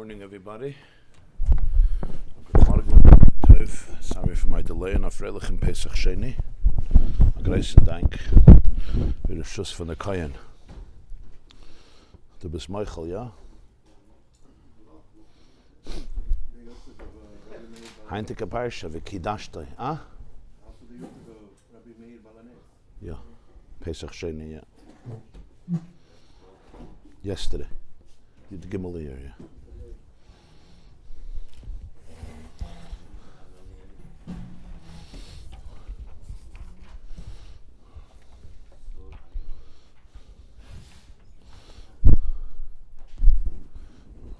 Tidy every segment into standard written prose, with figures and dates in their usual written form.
Morning, everybody. Sorry for my delay. And Freilich in Pesach Sheni. A großen Dank für den Schuss von der Chaim. Du bist Michael, ja? Heintige Parsha, wie Kidashtoi, ah? Yeah, Pesach Sheni, yeah. Yesterday. You did Gimel Iyar, yeah.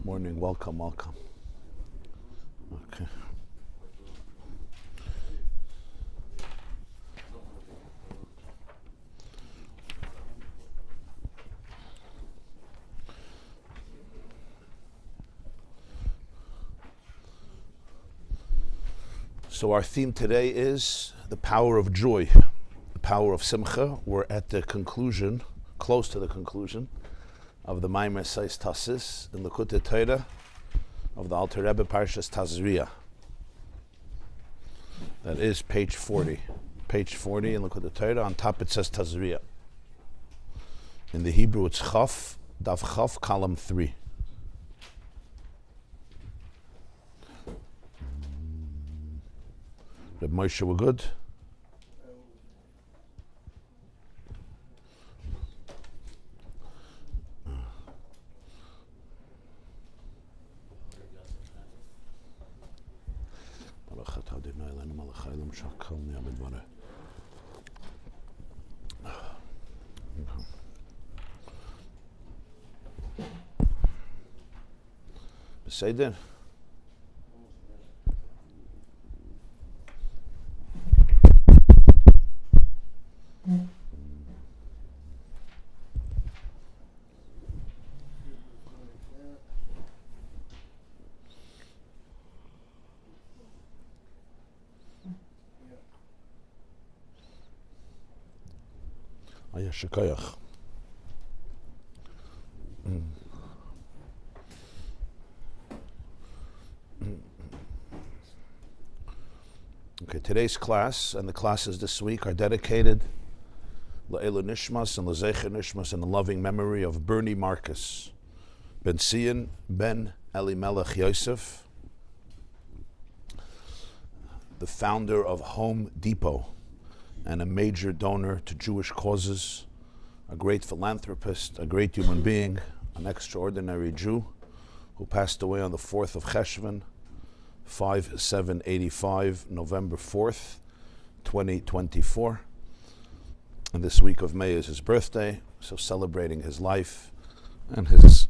Morning, welcome. Okay. So our theme today is the power of joy, the power of simcha. We're at the conclusion, close to the conclusion, of the Maamar Sos Tasis in Likkutei Torah of the Alter Rebbe Parshas Tazria. That is page 40. Page 40 in Likkutei Torah. On top it says Tazria. In the Hebrew it's Chaf, Daf Chaf, column 3. Reb Moshe, we're good? Beseder? Shekayach. Okay, today's class and the classes this week are dedicated Le'elu Nishmas and Le'zecher Nishmas in the loving memory of Bernie Marcus, Ben Sion, Ben Elimelech Yosef, the founder of Home Depot and a major donor to Jewish causes, a great philanthropist, a great human being, an extraordinary Jew who passed away on the 4th of Cheshvan, 5785, November 4th, 2024. And this week of May is his birthday, so celebrating his life and his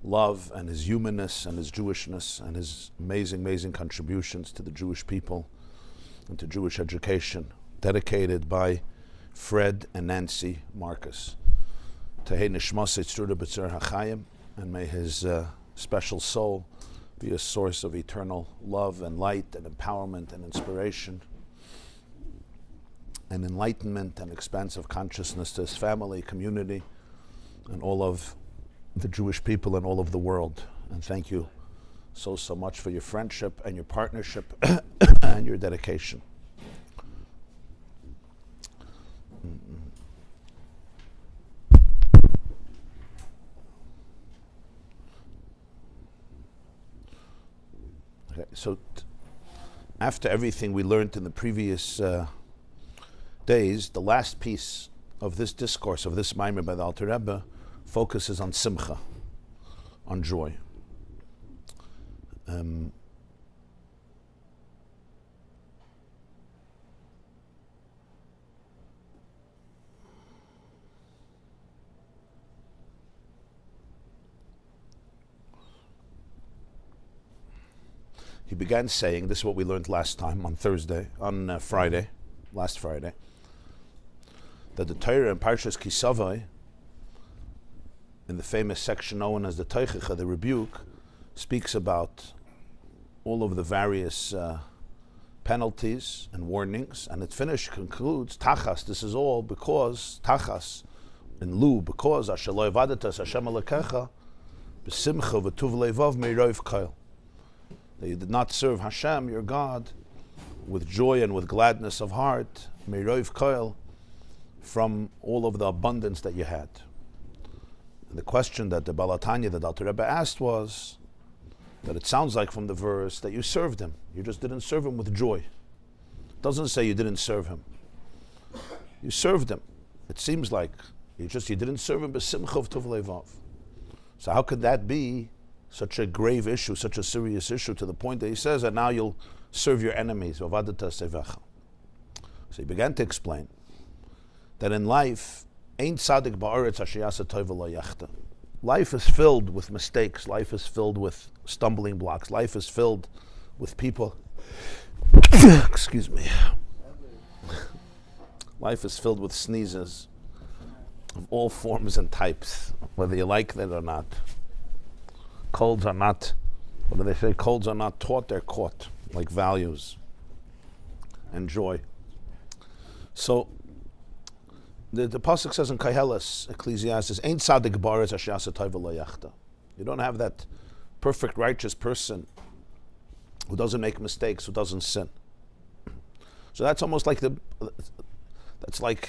love and his humanness and his Jewishness and his amazing contributions to the Jewish people and to Jewish education, dedicated by Fred and Nancy Marcus. Tehei Nishmas Yitzruda B'tzar HaChaim, and may his special soul be a source of eternal love and light and empowerment and inspiration and enlightenment and expansive consciousness to his family, community, and all of the Jewish people and all of the world. And thank you so much for your friendship and your partnership and your dedication. Okay, so after everything we learned in the previous days, the last piece of this discourse, of this Maamar by the Alter Rebbe, focuses on simcha, on joy. He began saying, this is what we learned last time on Friday, last Friday, that the Torah in Parshas Kisavai, in the famous section known as the Teichicha, the rebuke, speaks about all of the various penalties and warnings, and it concludes, Tachas, this is all because, Tachas, in lieu, because Asher lo Yevadatas Hashem Elokecha, B'simcha v'tuv leivav me'roiv kail. That you did not serve Hashem, your God, with joy and with gladness of heart, me'roiv kail, from all of the abundance that you had. And the question that the Balatanya, that Alter Rebbe asked was, that it sounds like from the verse that you served him. You just didn't serve him with joy. It doesn't say you didn't serve him. You served him. It seems like you didn't serve him b'simcha v'tuv leivav. So how could that be such a grave issue, such a serious issue, to the point that he says that now you'll serve your enemies. So he began to explain that in life, ain't tzaddik ba'aretz asher yasa tov v'lo yachta. Life is filled with mistakes. Life is filled with stumbling blocks. Life is filled with people. Excuse me. Life is filled with sneezes of all forms and types, whether you like that or not. Colds are not, what do they say? Colds are not taught, they're caught, like values and joy. So, the pasuk says in Koheles, Ecclesiastes, "Ain't tzaddik ba'aretz asher yasa tov v'lo yachta." You don't have that perfect righteous person who doesn't make mistakes, who doesn't sin. So that's almost like that's like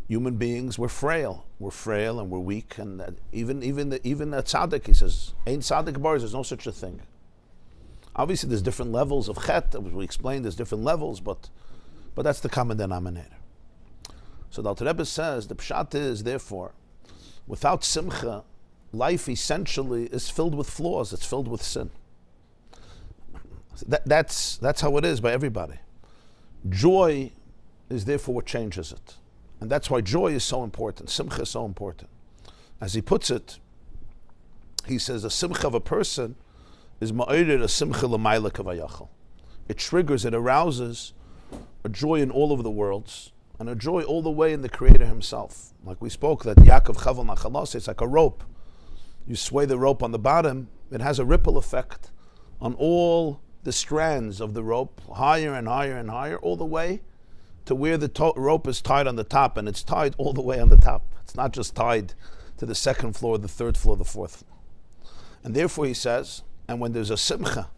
human beings. We're frail and we're weak, and even the tzaddik, he says, "Ain't tzaddik ba'aretz." There's no such a thing. Obviously, there's different levels of chet. As we explained, there's different levels, but that's the common denominator. So the Alter Rebbe says, the pshat is, therefore, without simcha, life essentially is filled with flaws, it's filled with sin. That's how it is by everybody. Joy is therefore what changes it. And that's why joy is so important, simcha is so important. As he puts it, he says, a simcha of a person is ma'ored a simcha l'mayla kavayachal. It triggers, it arouses a joy in all of the worlds, and a joy all the way in the Creator Himself. Like we spoke, that Yaakov chaval nachalos, it's like a rope. You sway the rope on the bottom, it has a ripple effect on all the strands of the rope, higher and higher and higher, all the way to where the rope is tied on the top, and it's tied all the way on the top. It's not just tied to the second floor, the third floor, the fourth floor. And therefore he says, and when there's a simcha,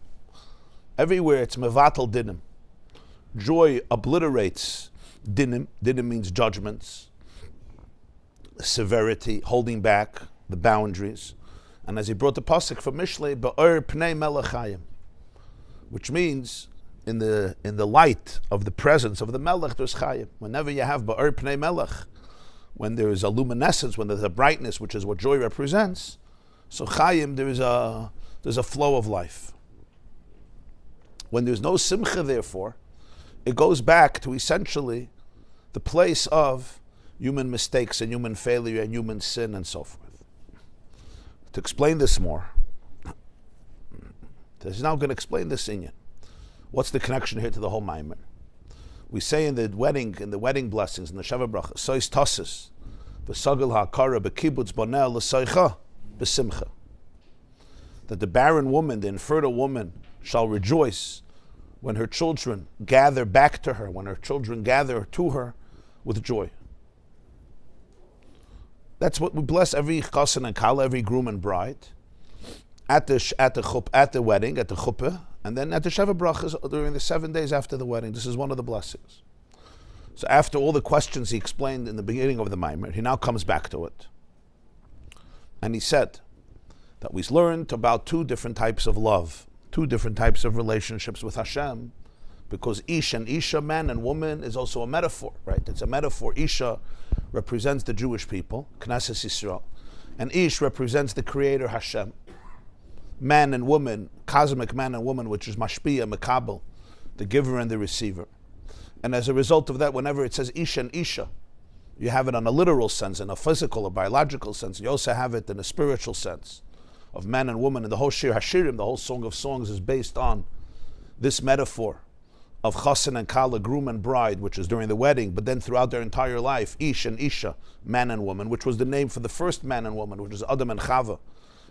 everywhere it's mevatel dinim. Joy obliterates dinim. Dinim means judgments, severity, holding back the boundaries. And as he brought the pasuk from Mishlei, ba'or pnei melech Chaim, which means in the light of the presence of the melech, there's Chaim. Whenever you have ba'or pnei melech, when there is a luminescence, when there's a brightness, which is what joy represents, so Chaim, there's a flow of life. When there's no simcha, therefore, it goes back to essentially the place of human mistakes and human failure and human sin and so forth. To explain this more, he's now going to explain this inyan. What's the connection here to the whole Maamar? We say in the wedding blessings, in the Sheva Bracha, Sos Tasis, v'sagil ha'akara b'kibutz boneh l'soicha b'simcha. That the barren woman, the infertile woman, shall rejoice when her children gather back to her, when her children gather to her with joy. That's what we bless every chassan and kala, every groom and bride, at the wedding, at the chuppah, and then at the Sheva Brachas during the 7 days after the wedding. This is one of the blessings. So after all the questions he explained in the beginning of the Maamar, he now comes back to it. And he said that we learned about two different types of love, two different types of relationships with Hashem, because Ish and Isha, man and woman, is also a metaphor, right? It's a metaphor. Isha represents the Jewish people, Knesset Yisrael, and Ish represents the Creator Hashem. Man and woman, cosmic man and woman, which is Mashpia, Mekabel, the giver and the receiver. And as a result of that, whenever it says Ish and Isha, you have it on a literal sense, in a physical or biological sense. You also have it in a spiritual sense of man and woman. And the whole Shir Hashirim, the whole Song of Songs, is based on this metaphor of chassan and kala, groom and bride, which is during the wedding, but then throughout their entire life, Ish and Isha, man and woman, which was the name for the first man and woman, which is Adam and Chava.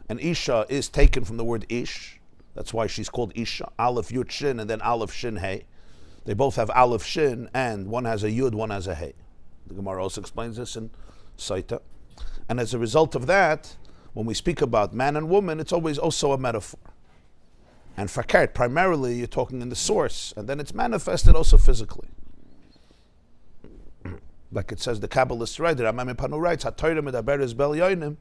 And Isha is taken from the word Ish. That's why she's called Isha. Aleph, Yud, Shin, and then Aleph, Shin, Hey. They both have Aleph, Shin, and one has a Yud, one has a Hey. The Gemara also explains this in Saita. And as a result of that, when we speak about man and woman, it's always also a metaphor. And fakert, primarily you're talking in the source, and then it's manifested also physically. Like it says, the Kabbalist writer, Ramam Panu writes, HaTorah medaberes bel yoinim,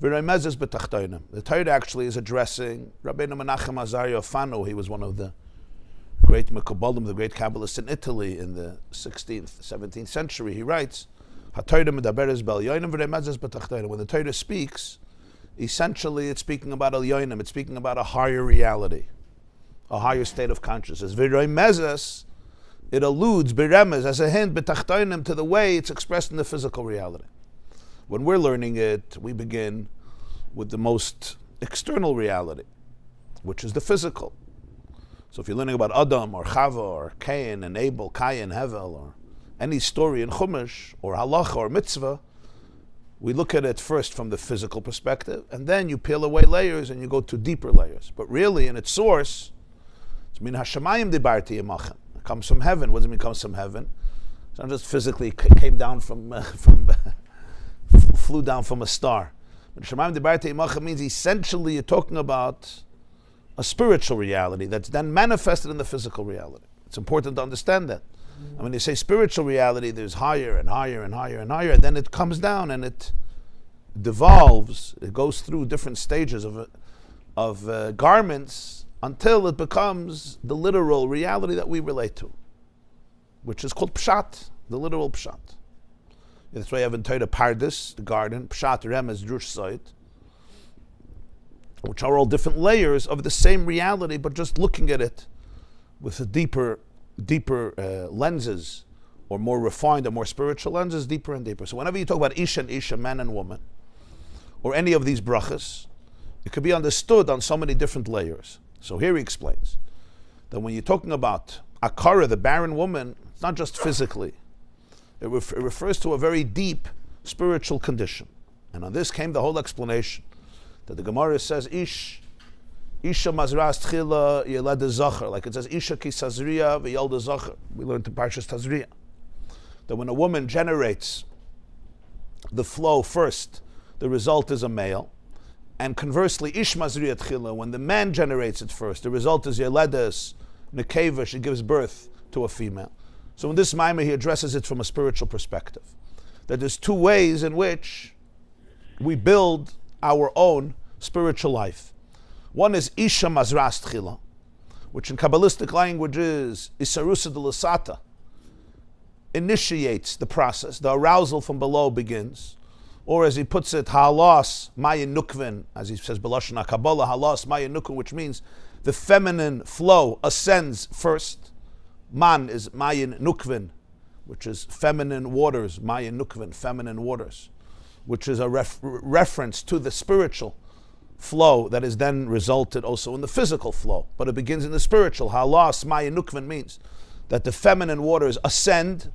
v'remezes betachtoinim. The Torah actually is addressing Rabbeinu Menachem Azaria Fano. He was one of the great Mekubalim, the great Kabbalists in Italy in the 16th, 17th century. He writes, HaTorah medaberes bel yoinim, v'remezes betachtoinim. When the Torah speaks, essentially, it's speaking about el yoinim. It's speaking about a higher reality, a higher state of consciousness. V'remezes, it alludes, beremez, as a hint, betachtoinim, to the way it's expressed in the physical reality. When we're learning it, we begin with the most external reality, which is the physical. So if you're learning about Adam or Chava or Cain and Abel, Cain, Hevel, or any story in Chumash or Halacha or Mitzvah, we look at it first from the physical perspective, and then you peel away layers and you go to deeper layers. But really, in its source, it's min hashamayim dibarti yemachem. It comes from heaven. What does it mean comes from heaven? It's not just physically came down flew down from a star. But shamayim dibarti yemachem means essentially you're talking about a spiritual reality that's then manifested in the physical reality. It's important to understand that. And when you say spiritual reality, there's higher and higher and higher and higher. Then it comes down and it devolves. It goes through different stages of garments until it becomes the literal reality that we relate to, which is called pshat, the literal pshat. That's why you have in Torah Pardes, the garden, pshat, remez, drush, soit, which are all different layers of the same reality, but just looking at it with a deeper lenses, or more refined or more spiritual lenses, deeper and deeper. So whenever you talk about Ish and Isha, man and woman, or any of these brachas, it could be understood on so many different layers. So here he explains that when you're talking about Akara, the barren woman, it's not just physically. It refers to a very deep spiritual condition. And on this came the whole explanation that the Gemara says, Isha mazras tchila yeled zachar, like it says Isha ki sazria v'yeled zachar. We learned in Parshas Tazria that when a woman generates the flow first, the result is a male, and conversely, Ish mazria tchila, when the man generates it first, the result is yeledes nekeva, she gives birth to a female. So in this Maamar, he addresses it from a spiritual perspective. That there's two ways in which we build our own spiritual life. One is Isha Mazras Tchila, which in Kabbalistic language is Isarusa de Lasata, initiates the process. The arousal from below begins. Or as he puts it, Halas Mayin Nukvin, as he says, Belashon HaKabbalah, Halas Mayin Nukvin, which means the feminine flow ascends first. Man is Mayin Nukvin, which is feminine waters, Mayin Nukvin, feminine waters, which is a reference to the spiritual flow that is then resulted also in the physical flow. But it begins in the spiritual. Halas Mayin Nukvin means that the feminine waters ascend.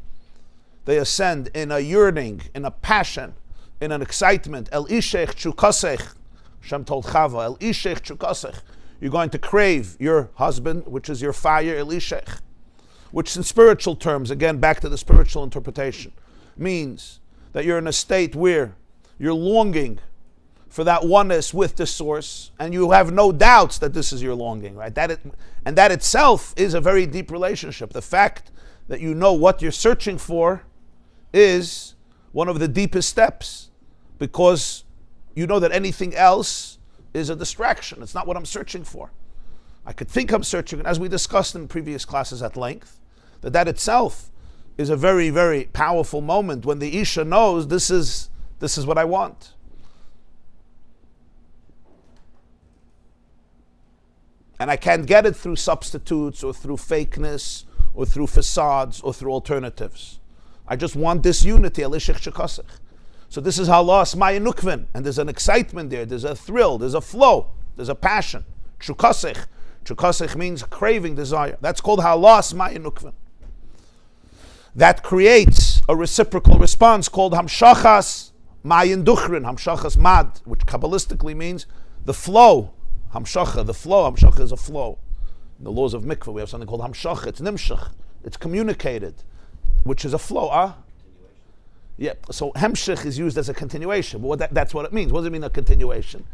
They ascend in a yearning, in a passion, in an excitement. El ishech chukasech. Hashem told Chava, El ishech chukasech. You're going to crave your husband, which is your fire, El ishech. Which in spiritual terms, again back to the spiritual interpretation, means that you're in a state where you're longing for that oneness with the source, and you have no doubts that this is your longing, right? And that itself is a very deep relationship. The fact that you know what you're searching for is one of the deepest steps, because you know that anything else is a distraction. It's not what I'm searching for. I could think I'm searching, and as we discussed in previous classes at length, that itself is a very, very powerful moment when the Isha knows this is what I want. And I can't get it through substitutes or through fakeness or through facades or through alternatives. I just want this unity, alishich shekasech. So this is halas mayin nukvin, and there's an excitement there, there's a thrill, there's a flow, there's a passion. Chukasech. Chukasech means craving, desire. That's called halas mayin nukvin. That creates a reciprocal response called hamshachas mayin duchrin, hamshachas mad, which Kabbalistically means the flow. Hamshacha, the flow. Hamshacha is a flow. In the laws of mikveh, we have something called hamshacha. It's nimshach. It's communicated, which is a flow. Yeah, so hemshech is used as a continuation. But that's what it means. What does it mean, a continuation?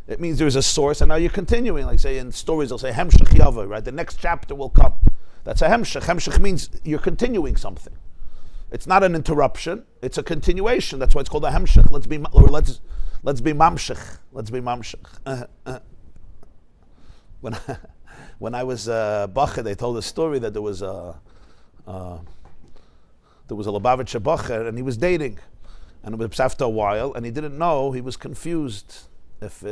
It means there's a source, and now you're continuing. Like say in stories, they'll say hemshech yava, right? The next chapter will come. That's a hemshech. Hemshech means you're continuing something. It's not an interruption. It's a continuation. That's why it's called a hemshech. Let's be mamshech. Let's be mamshech. When I was bacher, they told a story that there was a Lubavitcher bacher, and he was dating, and it was after a while, and he didn't know. He was confused if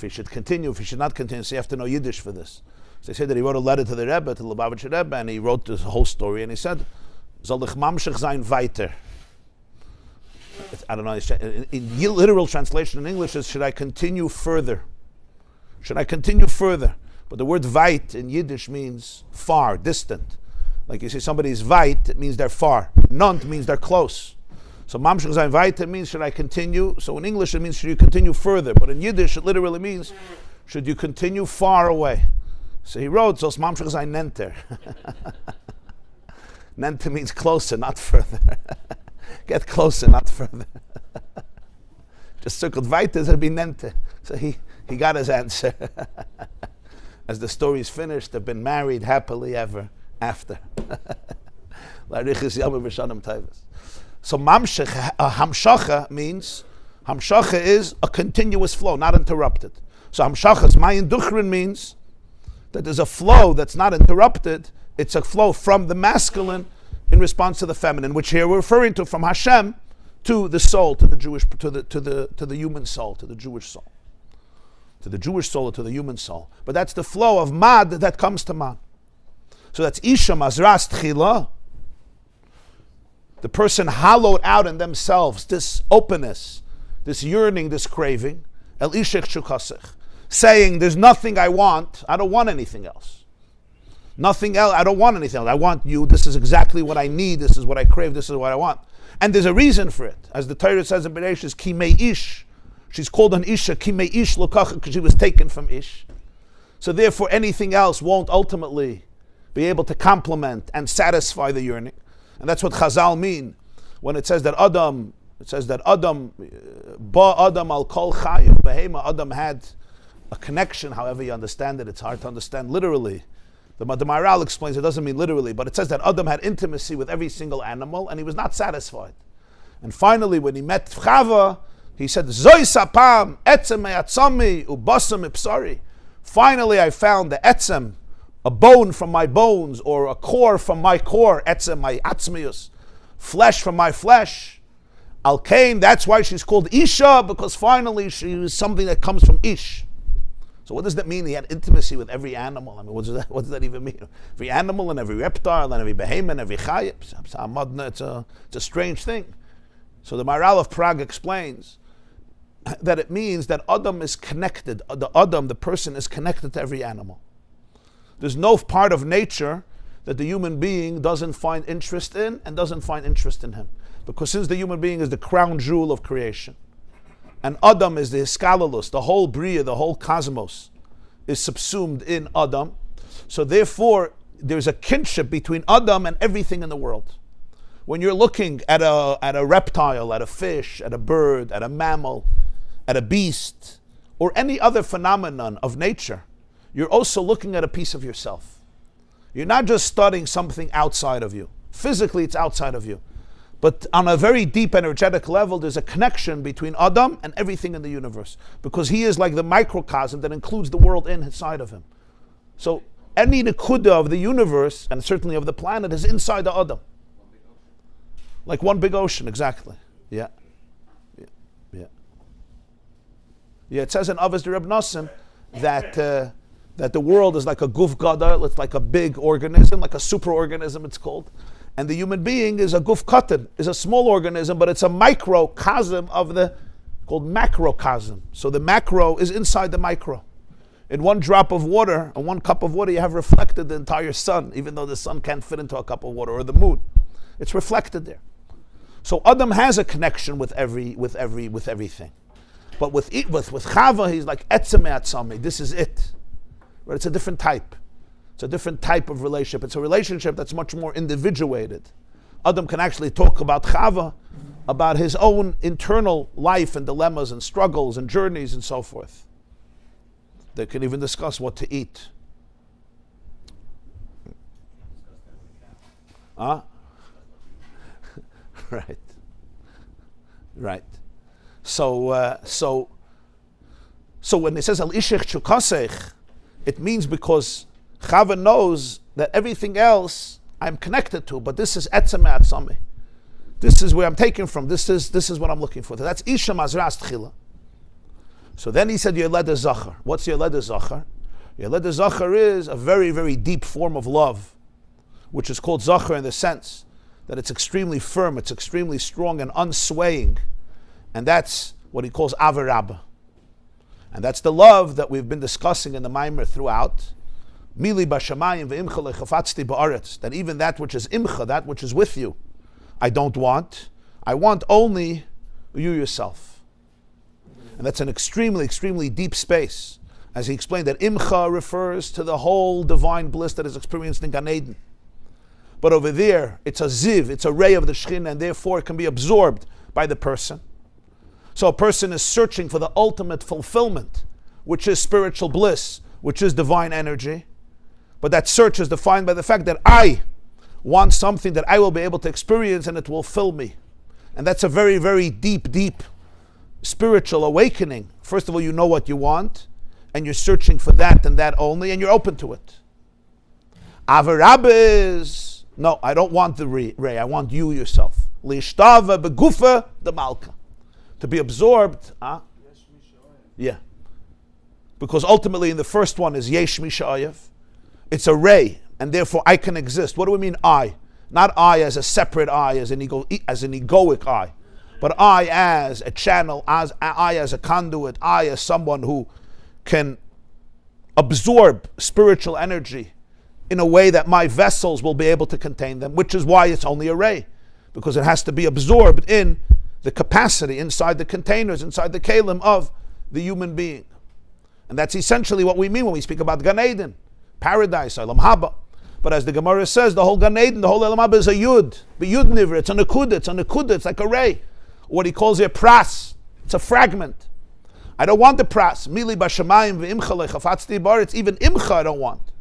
he should continue, if he should not continue. So you have to know Yiddish for this. So they said that he wrote a letter to the Rebbe, to the Lubavitcher Rebbe, and he wrote this whole story, and he said, "Soll ich mamshech sein weiter?" I don't know. In literal translation in English is, "Should I continue further?" Should I continue further? But the word weit in Yiddish means far, distant. Like you say somebody's weit, it means they're far. Nont means they're close. So mamshech sein weiter means, should I continue? So in English it means, should you continue further? But in Yiddish it literally means, should you continue far away? So he wrote, "Sos mamshech sein nenter." Nenter means closer, not further. Get closer, not further. Just circled weiter, it'd be nenter. So he got his answer. As the story is finished, they've been married happily ever after. So mamshech, hamshacha means, hamshacha is a continuous flow, not interrupted. So hamshacha's mayin duchrin means that there's a flow that's not interrupted. It's a flow from the masculine in response to the feminine, which here we're referring to from Hashem to the soul, to the Jewish, to the human soul, to the Jewish soul. To the Jewish soul or to the human soul. But that's the flow of mad that comes to man. So that's Isha Mazras Tchila. The person hollowed out in themselves this openness, this yearning, this craving. El Ishech Shukasech. Saying, there's nothing I want. I don't want anything else. Nothing else. I don't want anything else. I want you. This is exactly what I need. This is what I crave. This is what I want. And there's a reason for it. As the Torah says in Bereshis, Ki Mei Ish. She's called an Isha, Ki Mei Ish Lokach, because she was taken from Ish. So therefore anything else won't ultimately be able to complement and satisfy the yearning. And that's what Chazal mean when it says that Adam, Ba Adam al Kol Chayim, Behema, Adam had a connection, however you understand it. It's hard to understand literally. The Maamar explains it doesn't mean literally, but it says that Adam had intimacy with every single animal and he was not satisfied. And finally when he met Chava, he said, Zoi sapam, etzem me'atzami, ubasam ipsari. Finally, I found the etzem, a bone from my bones, or a core from my core, etzem, my atzmius, flesh from my flesh. Al-Kain, that's why she's called Isha, because finally she is something that comes from Ish. So what does that mean? He had intimacy with every animal. I mean, what does that even mean? Every animal and every reptile and every behemoth and every chayim. It's a strange thing. So the Maharal of Prague explains that it means that Adam is connected. The person is connected to every animal. There's no part of nature that the human being doesn't find interest in and doesn't find interest in him. Because since the human being is the crown jewel of creation, and Adam is the Hiskalalus, the whole Bria, the whole cosmos is subsumed in Adam, so therefore there's a kinship between Adam and everything in the world. When you're looking at a reptile, at a fish, at a bird, at a mammal, at a beast, or any other phenomenon of nature, you're also looking at a piece of yourself. You're not just studying something outside of you. Physically, it's outside of you. But on a very deep energetic level, there's a connection between Adam and everything in the universe. Because he is like the microcosm that includes the world inside of him. So any nekuda of the universe, and certainly of the planet, is inside the Adam. Like one big ocean, exactly. Yeah, it says in Avos the Reb Nachum that the world is like a guf gadol, it's like a big organism, like a superorganism it's called. And the human being is a guf katan, is a small organism, but it's a microcosm of called macrocosm. So the macro is inside the micro. In one drop of water, and 1 cup of water, you have reflected the entire sun, even though the sun can't fit into a cup of water, or the moon. It's reflected there. So Adam has a connection with everything. But with Chava, he's like etzem me'atzami. This is it. But it's a different type. It's a different type of relationship. It's a relationship that's much more individuated. Adam can actually talk about Chava about his own internal life and dilemmas and struggles and journeys and so forth. They can even discuss what to eat. Huh? Right. So when it says al ishech chukasech, it means because Chava knows that everything else I'm connected to, but this is etzem atzami. This is where I'm taken from. This is what I'm looking for. That's isha mazras tchila. So then he said Yeled Zachar. What's Yeled Zachar? Yeled Zachar is a very, very deep form of love, which is called Zachar in the sense that it's extremely firm, it's extremely strong and unswaying. And that's what he calls Avarabba. And that's the love that we've been discussing in the Maamar throughout. Mili bashamayim ve'imcha lechafatzti ba'aretz. That even that which is imcha, that which is with you, I don't want. I want only you yourself. And that's an extremely, extremely deep space. As he explained, that imcha refers to the whole divine bliss that is experienced in Gan Eden. But over there, it's a ziv, it's a ray of the Shekhinah, and therefore it can be absorbed by the person. So a person is searching for the ultimate fulfillment, which is spiritual bliss, which is divine energy. But that search is defined by the fact that I want something that I will be able to experience and it will fill me. And that's a very, very deep, deep spiritual awakening. First of all, you know what you want, and you're searching for that and that only, and you're open to it. Avarabba is, no, I don't want the ray, I want you yourself. Lishtava begufa the malka. To be absorbed, yeah. Because ultimately in the first one is Yesh Misha'ayev. It's a ray, and therefore I can exist. What do we mean I? Not I as a separate I, as an egoic I, but I as a channel, as I as a conduit, I as someone who can absorb spiritual energy in a way that my vessels will be able to contain them, which is why it's only a ray, because it has to be absorbed in the capacity inside the containers, inside the kalim of the human being. And that's essentially what we mean when we speak about Gan Eden, paradise, Olam Haba. But as the Gemara says, the whole Gan Eden, the whole Olam Haba is a yud, the yud nivra, it's a nekuda, it's like a ray. What he calls here pras, it's a fragment. I don't want the pras. Mili bashamayim ve'imcha lechafatzti bar, it's even imcha I don't want.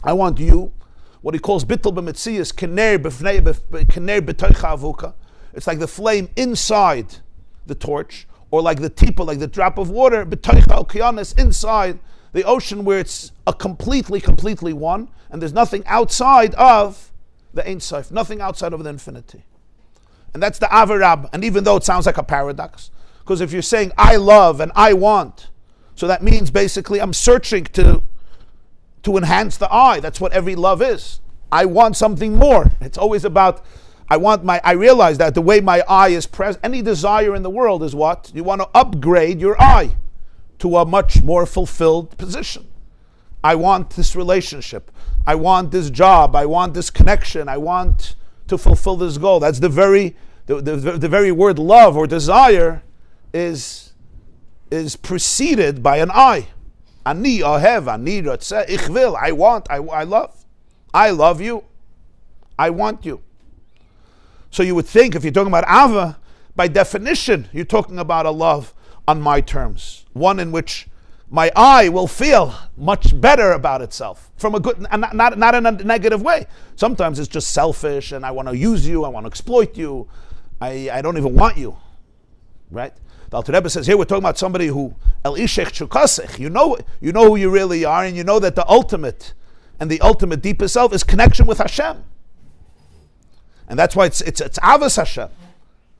I want you, what he calls bittul b'metzias, kener b'toicha avuka. It's like the flame inside the torch, or like the tipa, like the drop of water, b'toicha okeanos, inside the ocean where it's a completely one, and there's nothing outside of the Ein Sof, nothing outside of the infinity. And that's the Avarab. And even though it sounds like a paradox, because if you're saying I love and I want, so that means basically I'm searching to enhance the I. That's what every love is. I want something more. It's always about, I realize that the way my I is present, any desire in the world is what? You want to upgrade your I to a much more fulfilled position. I want this relationship. I want this job. I want this connection. I want to fulfill this goal. That's the very word love or desire is preceded by an I. Ani ohev, ani rotzeh, ich will. I want, I love. I love you. I want you. So you would think if you're talking about Ava, by definition, you're talking about a love on my terms. One in which my I will feel much better about itself from a good, not in a negative way. Sometimes it's just selfish and I want to use you, I want to exploit you, I don't even want you, right? The Alter Rebbe says here we're talking about somebody who el ishech chukasech. You know who you really are, and you know that the ultimate and the ultimate deepest self is connection with Hashem, and that's why it's avas Hashem.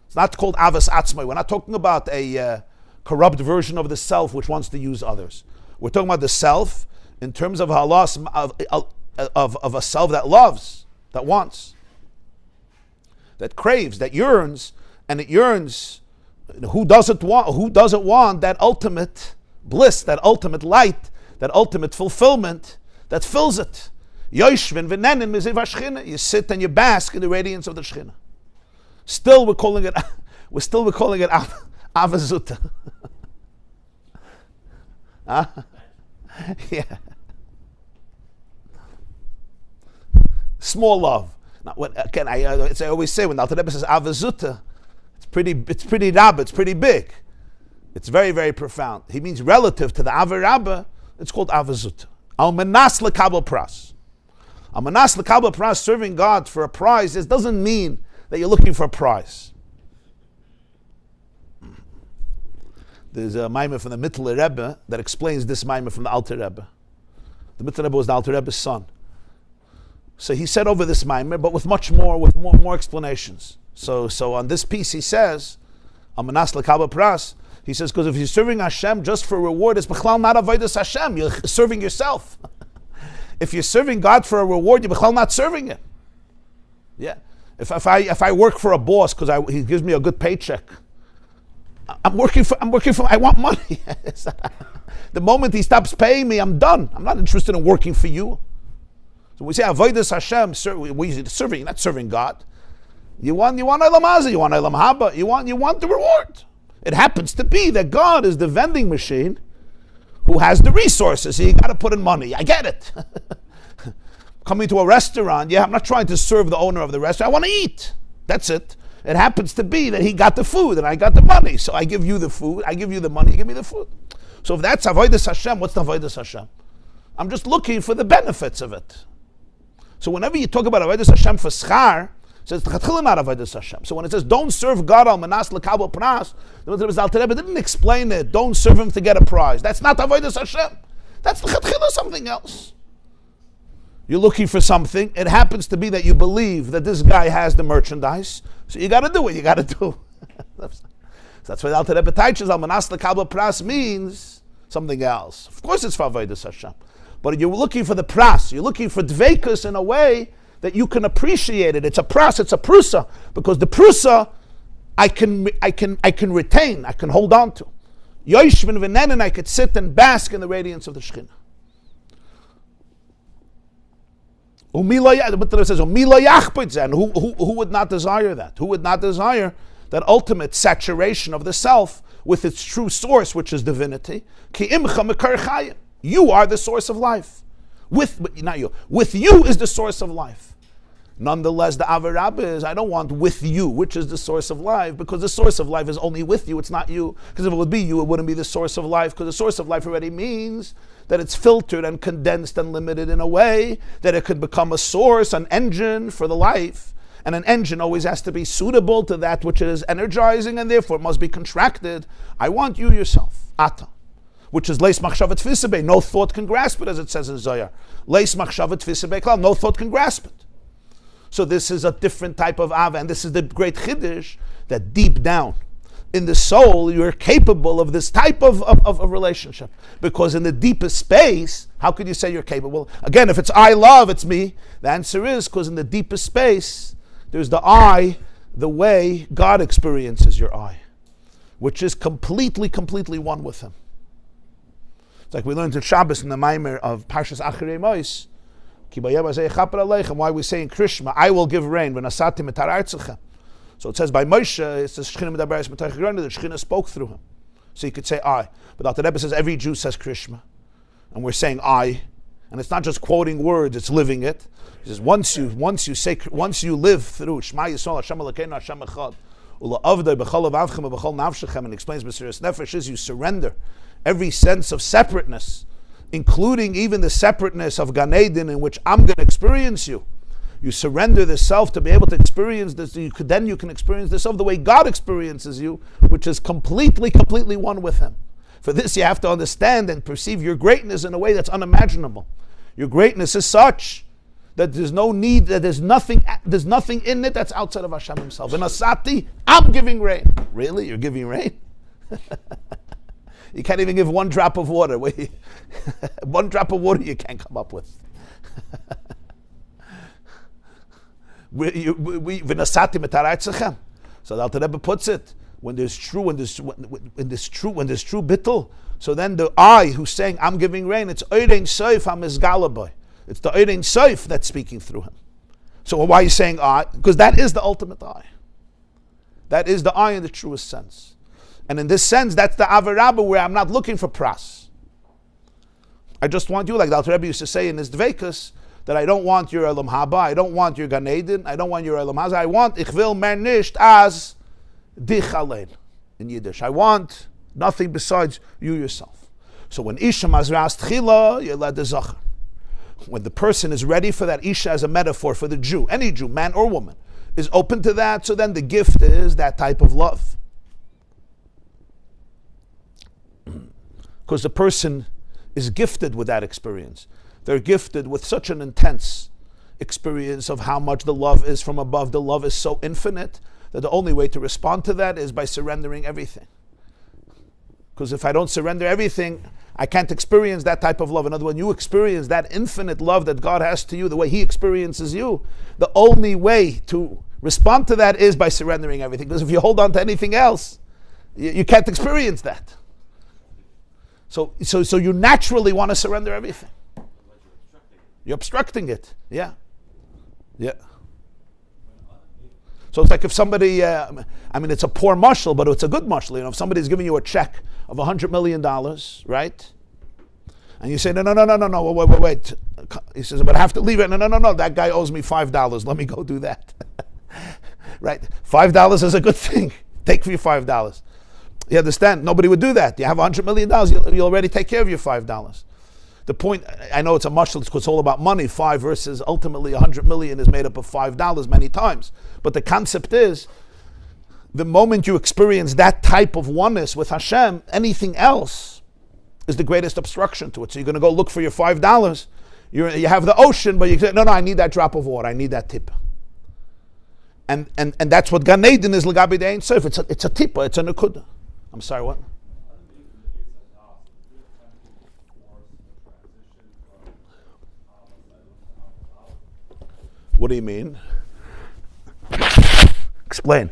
It's not called avas atzmai. We're not talking about a corrupt version of the self which wants to use others. We're talking about the self in terms of halas of a self that loves, that wants, that craves, that yearns, and it yearns. Who doesn't want that ultimate bliss, that ultimate light, that ultimate fulfillment that fills it? You sit and you bask in the radiance of the Shekhinah. Still we're calling it Avazuta. Yeah. Small love. Now, again, I always say when the Alter Rebbe says Avazuta, It's pretty Rabbi, it's pretty big. It's very, very profound. He means relative to the Ava Rabba, it's called Avazut. Al-Manas L'Kabel Pras. Al-Manas L'Kabel Pras, serving God for a prize, this doesn't mean that you're looking for a prize. There's a Maamar from the Likkutei Rebbe that explains this Maamar from the Alter Rebbe. The Likkutei Rebbe was the Alter Rebbe's son. So he said over this Maamar, but with more explanations. So on this piece he says, Al-Manas L'Kabel Pras, he says, because if you're serving Hashem just for reward, it's b'chlal not avodas Hashem. You're serving yourself. If you're serving God for a reward, you're b'chlal not serving it. Yeah. If I work for a boss because he gives me a good paycheck, I want money. The moment he stops paying me, I'm done. I'm not interested in working for you. So we say avodas Hashem, serving, not serving God. You want Olam Hazeh, you want Olam Haba, you want the reward. It happens to be that God is the vending machine who has the resources. So you got to put in money. I get it. Coming to a restaurant, I'm not trying to serve the owner of the restaurant. I want to eat. That's it. It happens to be that he got the food and I got the money. So I give you the food, I give you the money, you give me the food. So if that's avodas Hashem, what's the avodas Hashem? I'm just looking for the benefits of it. So whenever you talk about avodas Hashem for schar, it says not avodas Hashem. So when it says don't serve God al manas l'kabel pras, the Alter Rebbe didn't explain it. Don't serve him to get a prize. That's not avodas Hashem. That's something else. You're looking for something. It happens to be that you believe that this guy has the merchandise. So you got to do what you got to do. That's why the Alter Rebbe teaches al manas l'kabel pras means something else. Of course, it's for avodas Hashem, but you're looking for the pras. You're looking for dveikus in a way that you can appreciate it. It's a pras. It's a prusa, because the prusa I can retain. I can hold on to. Yoshvin v'nenen, I could sit and bask in the radiance of the Shekhinah. The Mitzvah says, and who would not desire that? Who would not desire that ultimate saturation of the self with its true source, which is divinity? You are the source of life. With you is the source of life. Nonetheless, the Ava Rabba is, I don't want with you, which is the source of life, because the source of life is only with you, it's not you. Because if it would be you, it wouldn't be the source of life, because the source of life already means that it's filtered and condensed and limited in a way that it could become a source, an engine for the life. And an engine always has to be suitable to that which is energizing, and therefore must be contracted. I want you yourself, Ata, which is leis machshavat tfisabei, no thought can grasp it, as it says in Zohar. Leis machshavat tfisabei klal, no thought can grasp it. So this is a different type of Ava, and this is the great Chiddush, that deep down in the soul, you're capable of this type of relationship. Because in the deepest space, how could you say you're capable? Again, if it's I love, it's me. The answer is because in the deepest space, there's the I, the way God experiences your I, which is completely one with Him. It's like we learned in Shabbos in the Maamar of Parshas Acharei Mos, why we say in Krishma, I will give rain. So it says by Moshe, it says the Shekhinah spoke through him. So you could say I. But Alter Rebbe says every Jew says Krishma. And we're saying I. And it's not just quoting words, it's living it. He says once you live through Shema Yisrael Hashem Elokeinu Hashem Echad, Ula'avdei b'chol avavchem b'chol nafshechem, and explains Mesiras Nefesh is you surrender every sense of separateness, including even the separateness of Gan Eden, in which I'm going to experience you. You surrender the self to be able to experience this. You can experience the self the way God experiences you, which is completely one with Him. For this, you have to understand and perceive your greatness in a way that's unimaginable. Your greatness is such that there's no need, that there's nothing in it that's outside of Hashem Himself. In Asati, I'm giving rain. Really? You're giving rain? You can't even give one drop of water. One drop of water you can't come up with. So the Alter Rebbe puts it, when there's true bittul, so then the I who's saying I'm giving rain, it's Oirein Soif HaMizgalaboy. It's the Oirein Soif that's speaking through him. So why are you saying I? Because that is the ultimate I. That is the I in the truest sense. And in this sense, that's the Ava Rabba, where I'm not looking for pras. I just want you, like the Alter Rebbe used to say in his Dveikus, that I don't want your Olam Haba, I don't want your Gan Eden, I don't want your Olam Hazeh, I want Ich will mehr nicht as dich alein in Yiddish. I want nothing besides you yourself. So when Isha mazras tchila, yeled zachar. When the person is ready for that, Isha as a metaphor for the Jew, any Jew, man or woman, is open to that, so then the gift is that type of love. Because the person is gifted with that experience. They're gifted with such an intense experience of how much the love is from above. The love is so infinite that the only way to respond to that is by surrendering everything. Because if I don't surrender everything, I can't experience that type of love. In other words, when you experience that infinite love that God has to you, the way He experiences you, the only way to respond to that is by surrendering everything. Because if you hold on to anything else, you can't experience that. So you naturally want to surrender everything. You're obstructing it. Yeah. So it's like if somebody, it's a poor mashal, but it's a good mashal. If somebody's giving you a check of $100 million, right? And you say, no, wait. He says, but I have to leave it. No, that guy owes me $5. Let me go do that. Right? $5 is a good thing. Take for your $5. You understand? Nobody would do that. You have $100 million, you'll already take care of your $5. The point, I know it's a mashal, it's all about money. 5 versus ultimately 100 million is made up of $5 many times. But the concept is, the moment you experience that type of oneness with Hashem, anything else is the greatest obstruction to it. So you're going to go look for your $5. You have the ocean, but you say, no, I need that drop of water. I need that tip. And that's what Gan Eden is, L'gabi De'ein Sof. It's a tippa, it's a nekuda. I'm sorry, what? What do you mean? Explain.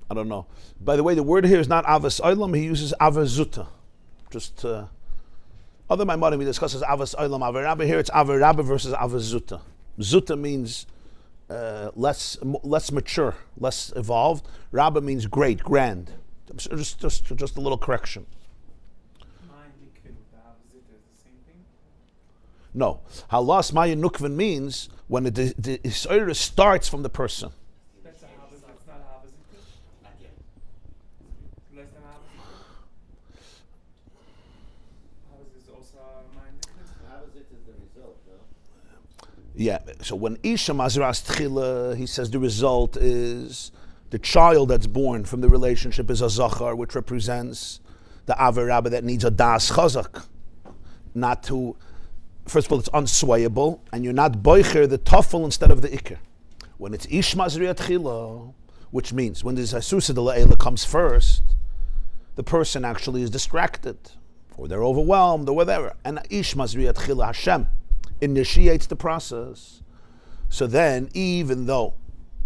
I don't know. By the way, the word here is not avas olam. He uses avazuta. Just other Maamarim he discusses avas olam, Alter Rebbe. Here it's Alter Rebbe versus avazuta. Zuta means less mature, less evolved. Rabba means great, grand. Just a little correction. No, halas maya nukvin means when the Iyar starts from the person. Yeah, so when Isha Mazras Tchila, he says the result is the child that's born from the relationship is a Zachar, which represents the Alter Rebbe that needs a Das Chazak. Not to, first of all, it's unswayable, and you're not boicher the Tafel instead of the Iker. When it's Ish Mazriya Tchila, which means when the Zasusa de La'ela comes first, the person actually is distracted, or they're overwhelmed, or whatever. And Ish Mazriya Tchila Hashem initiates the process. So then, so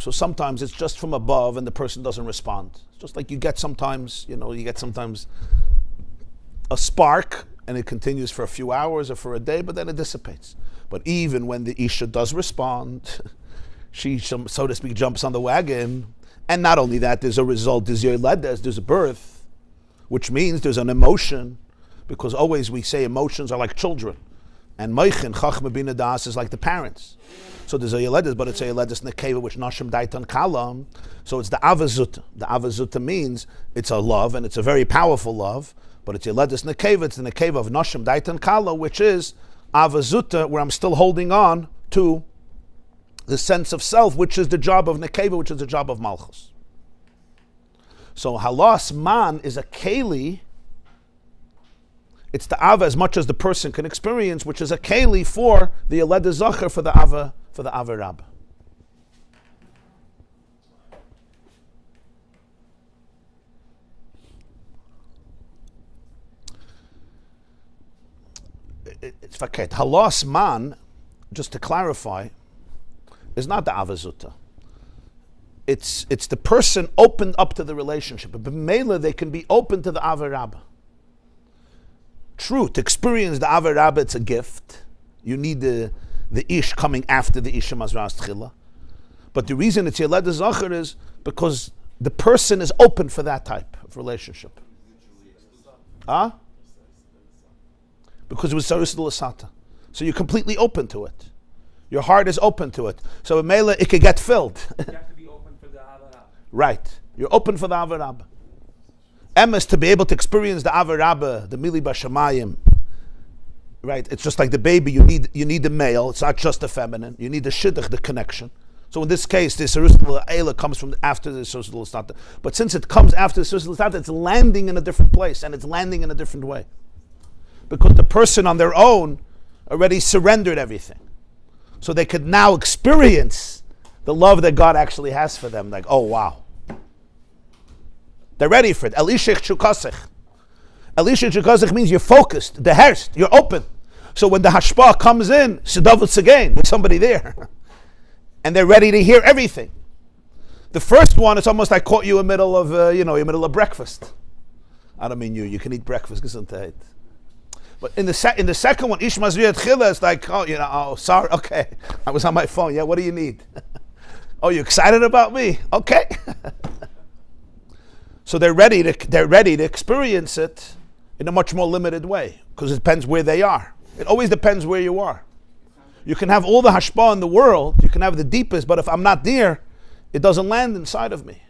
sometimes it's just from above and the person doesn't respond. It's just like you get sometimes a spark and it continues for a few hours or for a day, but then it dissipates. But even when the Isha does respond, she, so to speak, jumps on the wagon. And not only that, there's a result, there's a birth, which means there's an emotion, because always we say emotions are like children. And Meichin, Chachma Bina Das is like the parents. So there's a Yeledes, but it's a Yeledes Nekeva, which Nashim Daitan Kalam. So it's the Avazuta. The Avazuta means it's a love, and it's a very powerful love, but it's Yeledes Nekeva, it's the Nekeva of Nashim Daitan Kala, which is Avazuta, where I'm still holding on to the sense of self, which is the job of Nekeva, which is the job of Malchus. So Halas Man is a Keli. It's the Ava as much as the person can experience, which is a Keli for the Yeled Zachar, for the Ava Rabbi. It's faket. Halas Man, just to clarify, is not the Avazuta. It's the person opened up to the relationship. But Mela, they can be open to the Ava Rabbi. True, to experience the Alter Rebbe, it's a gift. You need the Ish coming after the Isha Mazras Tchila. But the reason it's Yeled Zachar is because the person is open for that type of relationship. Huh? Because it was Saris Lasata. So you're completely open to it. Your heart is open to it. So in Mela, it could get filled. You have to be open for the Avarab. Right. You're open for the Avarab. Emes, to be able to experience the Avarab, the Mili Bashamayim. Right. It's just like the baby. You need the male. It's not just the feminine. You need the shidduch, the connection. So in this case, the Sarusal Eila comes from after the Sarusal Lasata. But since it comes after the Sarusal Lasata, it's landing in a different place and it's landing in a different way. Because the person on their own already surrendered everything. So they could now experience the love that God actually has for them. Like, oh wow. They're ready for it. Elishech Chukasech. Elishech Chukasech means you're focused, the herst, you're open. So when the hashpah comes in, Shadavutz again, with somebody there. And they're ready to hear everything. The first one, it's almost like caught you in the middle of, your middle of breakfast. I don't mean you can eat breakfast, gesundheit. But in the second one, Ish Mazriyat Chila, it's like, sorry, okay. I was on my phone. Yeah, what do you need? Oh, you excited about me? Okay. So they're ready to experience it in a much more limited way, because it depends where they are. It always depends where you are. You can have all the hashpah in the world, you can have the deepest, but if I'm not there, it doesn't land inside of me.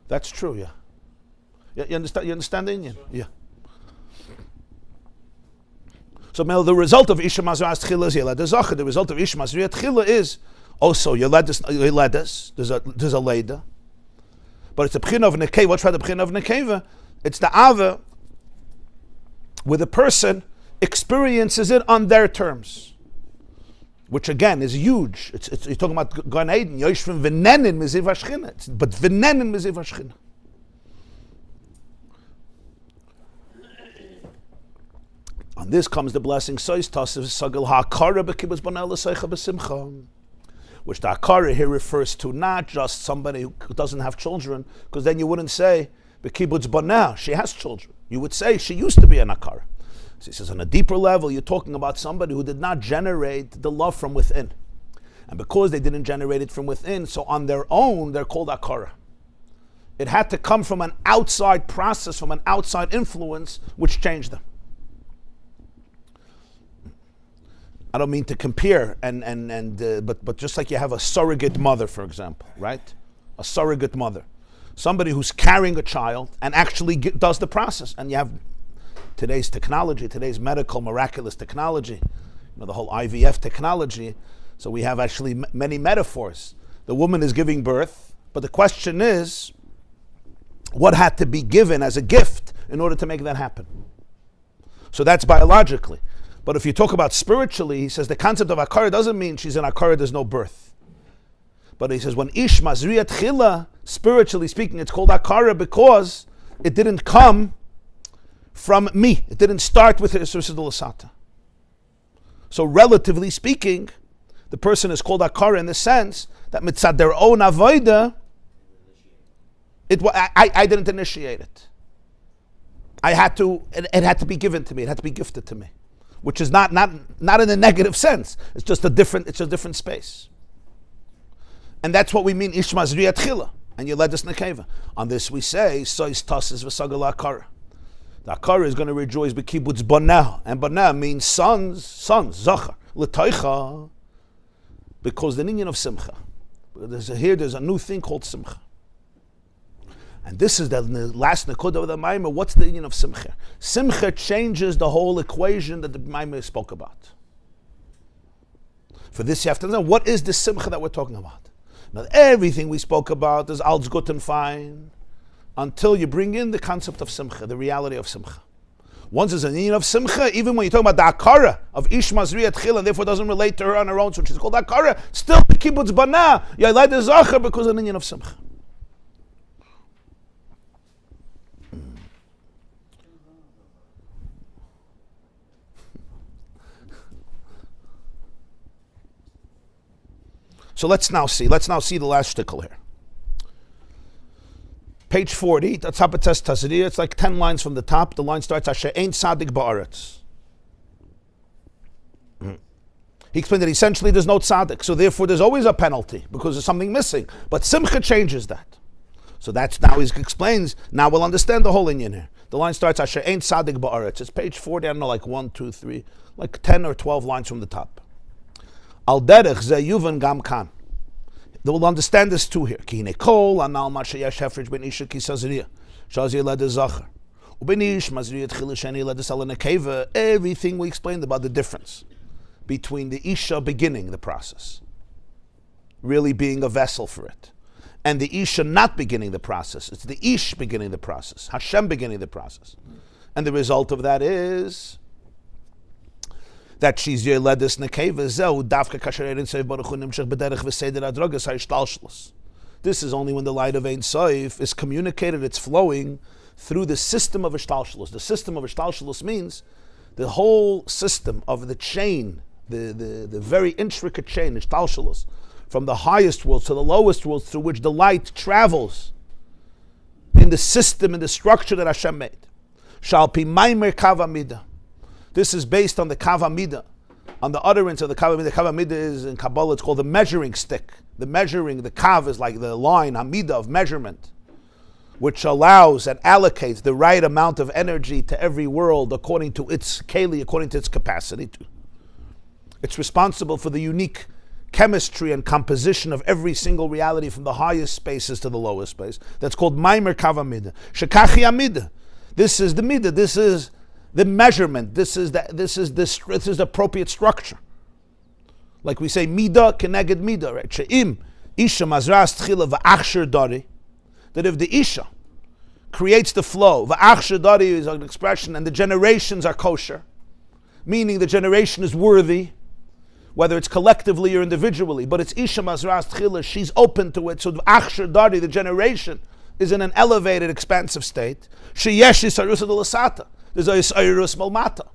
That's true, yeah. You understand the Indian? Sure. Yeah. So the result of Isha Mazriat Tchila is Yelad Zacha. The result of Isha Mazriat Tchila is also Yeladus. There's a Leda. But it's a B'chin of Nekeva. What's the B'chin of Nekeva? It's the Ava where the person experiences it on their terms. Which again is huge. You're talking about Gan Eden. Yoshvim v'nenin miziv hashchina. But v'nenin miziv hashchina. On this comes the blessing. Sos Tasis sagel ha'akara b'kibbutz b'nei l'seicha b'simcha. Which the akara here refers to not just somebody who doesn't have children, because then you wouldn't say b'kibbutz b'nei, she has children. You would say she used to be an akara. So he says on a deeper level, you're talking about somebody who did not generate the love from within. And because they didn't generate it from within, so on their own, they're called akara. It had to come from an outside process, from an outside influence, which changed them. I don't mean to compare, but just like you have a surrogate mother, for example, right? A surrogate mother. Somebody who's carrying a child and actually does the process. And you have today's technology, today's medical, miraculous technology, the whole IVF technology. So we have actually many metaphors. The woman is giving birth, but the question is, what had to be given as a gift in order to make that happen? So that's biologically. But if you talk about spiritually, he says the concept of akara doesn't mean she's an akara, there's no birth. But he says when ish mazriyat chila, spiritually speaking, it's called akara because it didn't come from me. It didn't start with Isusid Lasata. So relatively speaking, the person is called akara in the sense that mitzad their own avoida, I didn't initiate it. It had to be given to me. It had to be gifted to me, which is not in a negative sense. It's just a different space. And that's what we mean ish mazriyat chila, and you led us nekeva. On this we say Sos Tasis v'sagal akara. The akara is going to rejoice b'kibbutz banah, and banah means sons, zachar, l'taycha, because the union of simcha. There's a new thing called simcha. And this is the last nekuda of the Maamar. What's the union of simcha? Simcha changes the whole equation that the Maamar spoke about. For this you have to know, what is the simcha that we're talking about? Now everything we spoke about is alts gut and fine, until you bring in the concept of simcha, the reality of simcha. Once there's an union of simcha, even when you're talking about the akara of ish mazriyat chila, and therefore doesn't relate to her on her own, so she's called akara, still the kibbutz banah, yalai de zachar, because of an union of simcha. So let's now see the last shtickle here. Page 40, the top of Sos Tazria, it's like 10 lines from the top. The line starts, Asher ein tzadik ba'aretz. He explained that essentially there's no tzaddik, so therefore there's always a penalty because there's something missing. But simcha changes that. So that's now he explains. Now we'll understand the whole inyan here. The line starts, Asher ain't tzaddik ba'aretz. It's page 40, I don't know, like 1, 2, 3, like 10 or 12 lines from the top. Al derech ze yuvan gam kan. They will understand this too here. Ki hine kol anal ma sheyesh hefrich ben isha ki sazriya. Shazir led zachar. Ubenish mazriya tchila sheni led salana keva. Everything we explained about the difference between the isha beginning the process, really being a vessel for it, and the isha not beginning the process. It's the ish beginning the process, Hashem beginning the process. And the result of that is that she's yeledis nekeva zeu davka kasherin seif baruch hu nimshach b'derech v'seder adrogas ha'ishtalshlos. This is only when the light of Ein Sof is communicated, it's flowing through the system of ishtalshlos. The system of ishtalshlos means the whole system of the chain, the very intricate chain, ishtalshlos, from the highest world to the lowest world through which the light travels in the system, in the structure that Hashem made. Shalpi maimer kava midah. This is based on the kava midah, on the utterance of the kava midah. Kava midah is in Kabbalah, it's called the measuring stick. The kav is like the line, hamida of measurement, which allows and allocates the right amount of energy to every world according to its keli, according to its capacity. It's responsible for the unique chemistry and composition of every single reality from the highest spaces to the lowest space. That's called Maimer Kava Midah. Shekachi Amida. This is the midah. This is the measurement. This is the appropriate structure. Like we say, midah keneged midah, right? She'im isha mazras tchila v'achsher dari. That if the isha creates the flow, v'achsher dari is an expression, and the generations are kosher, meaning the generation is worthy, whether it's collectively or individually, but it's Isha Mazras Tchila, she's open to it, so the Achshar Dari, the generation, is in an elevated, expansive state. Sheyesh Yisarus Lasata. There's a Yisarus Malmata.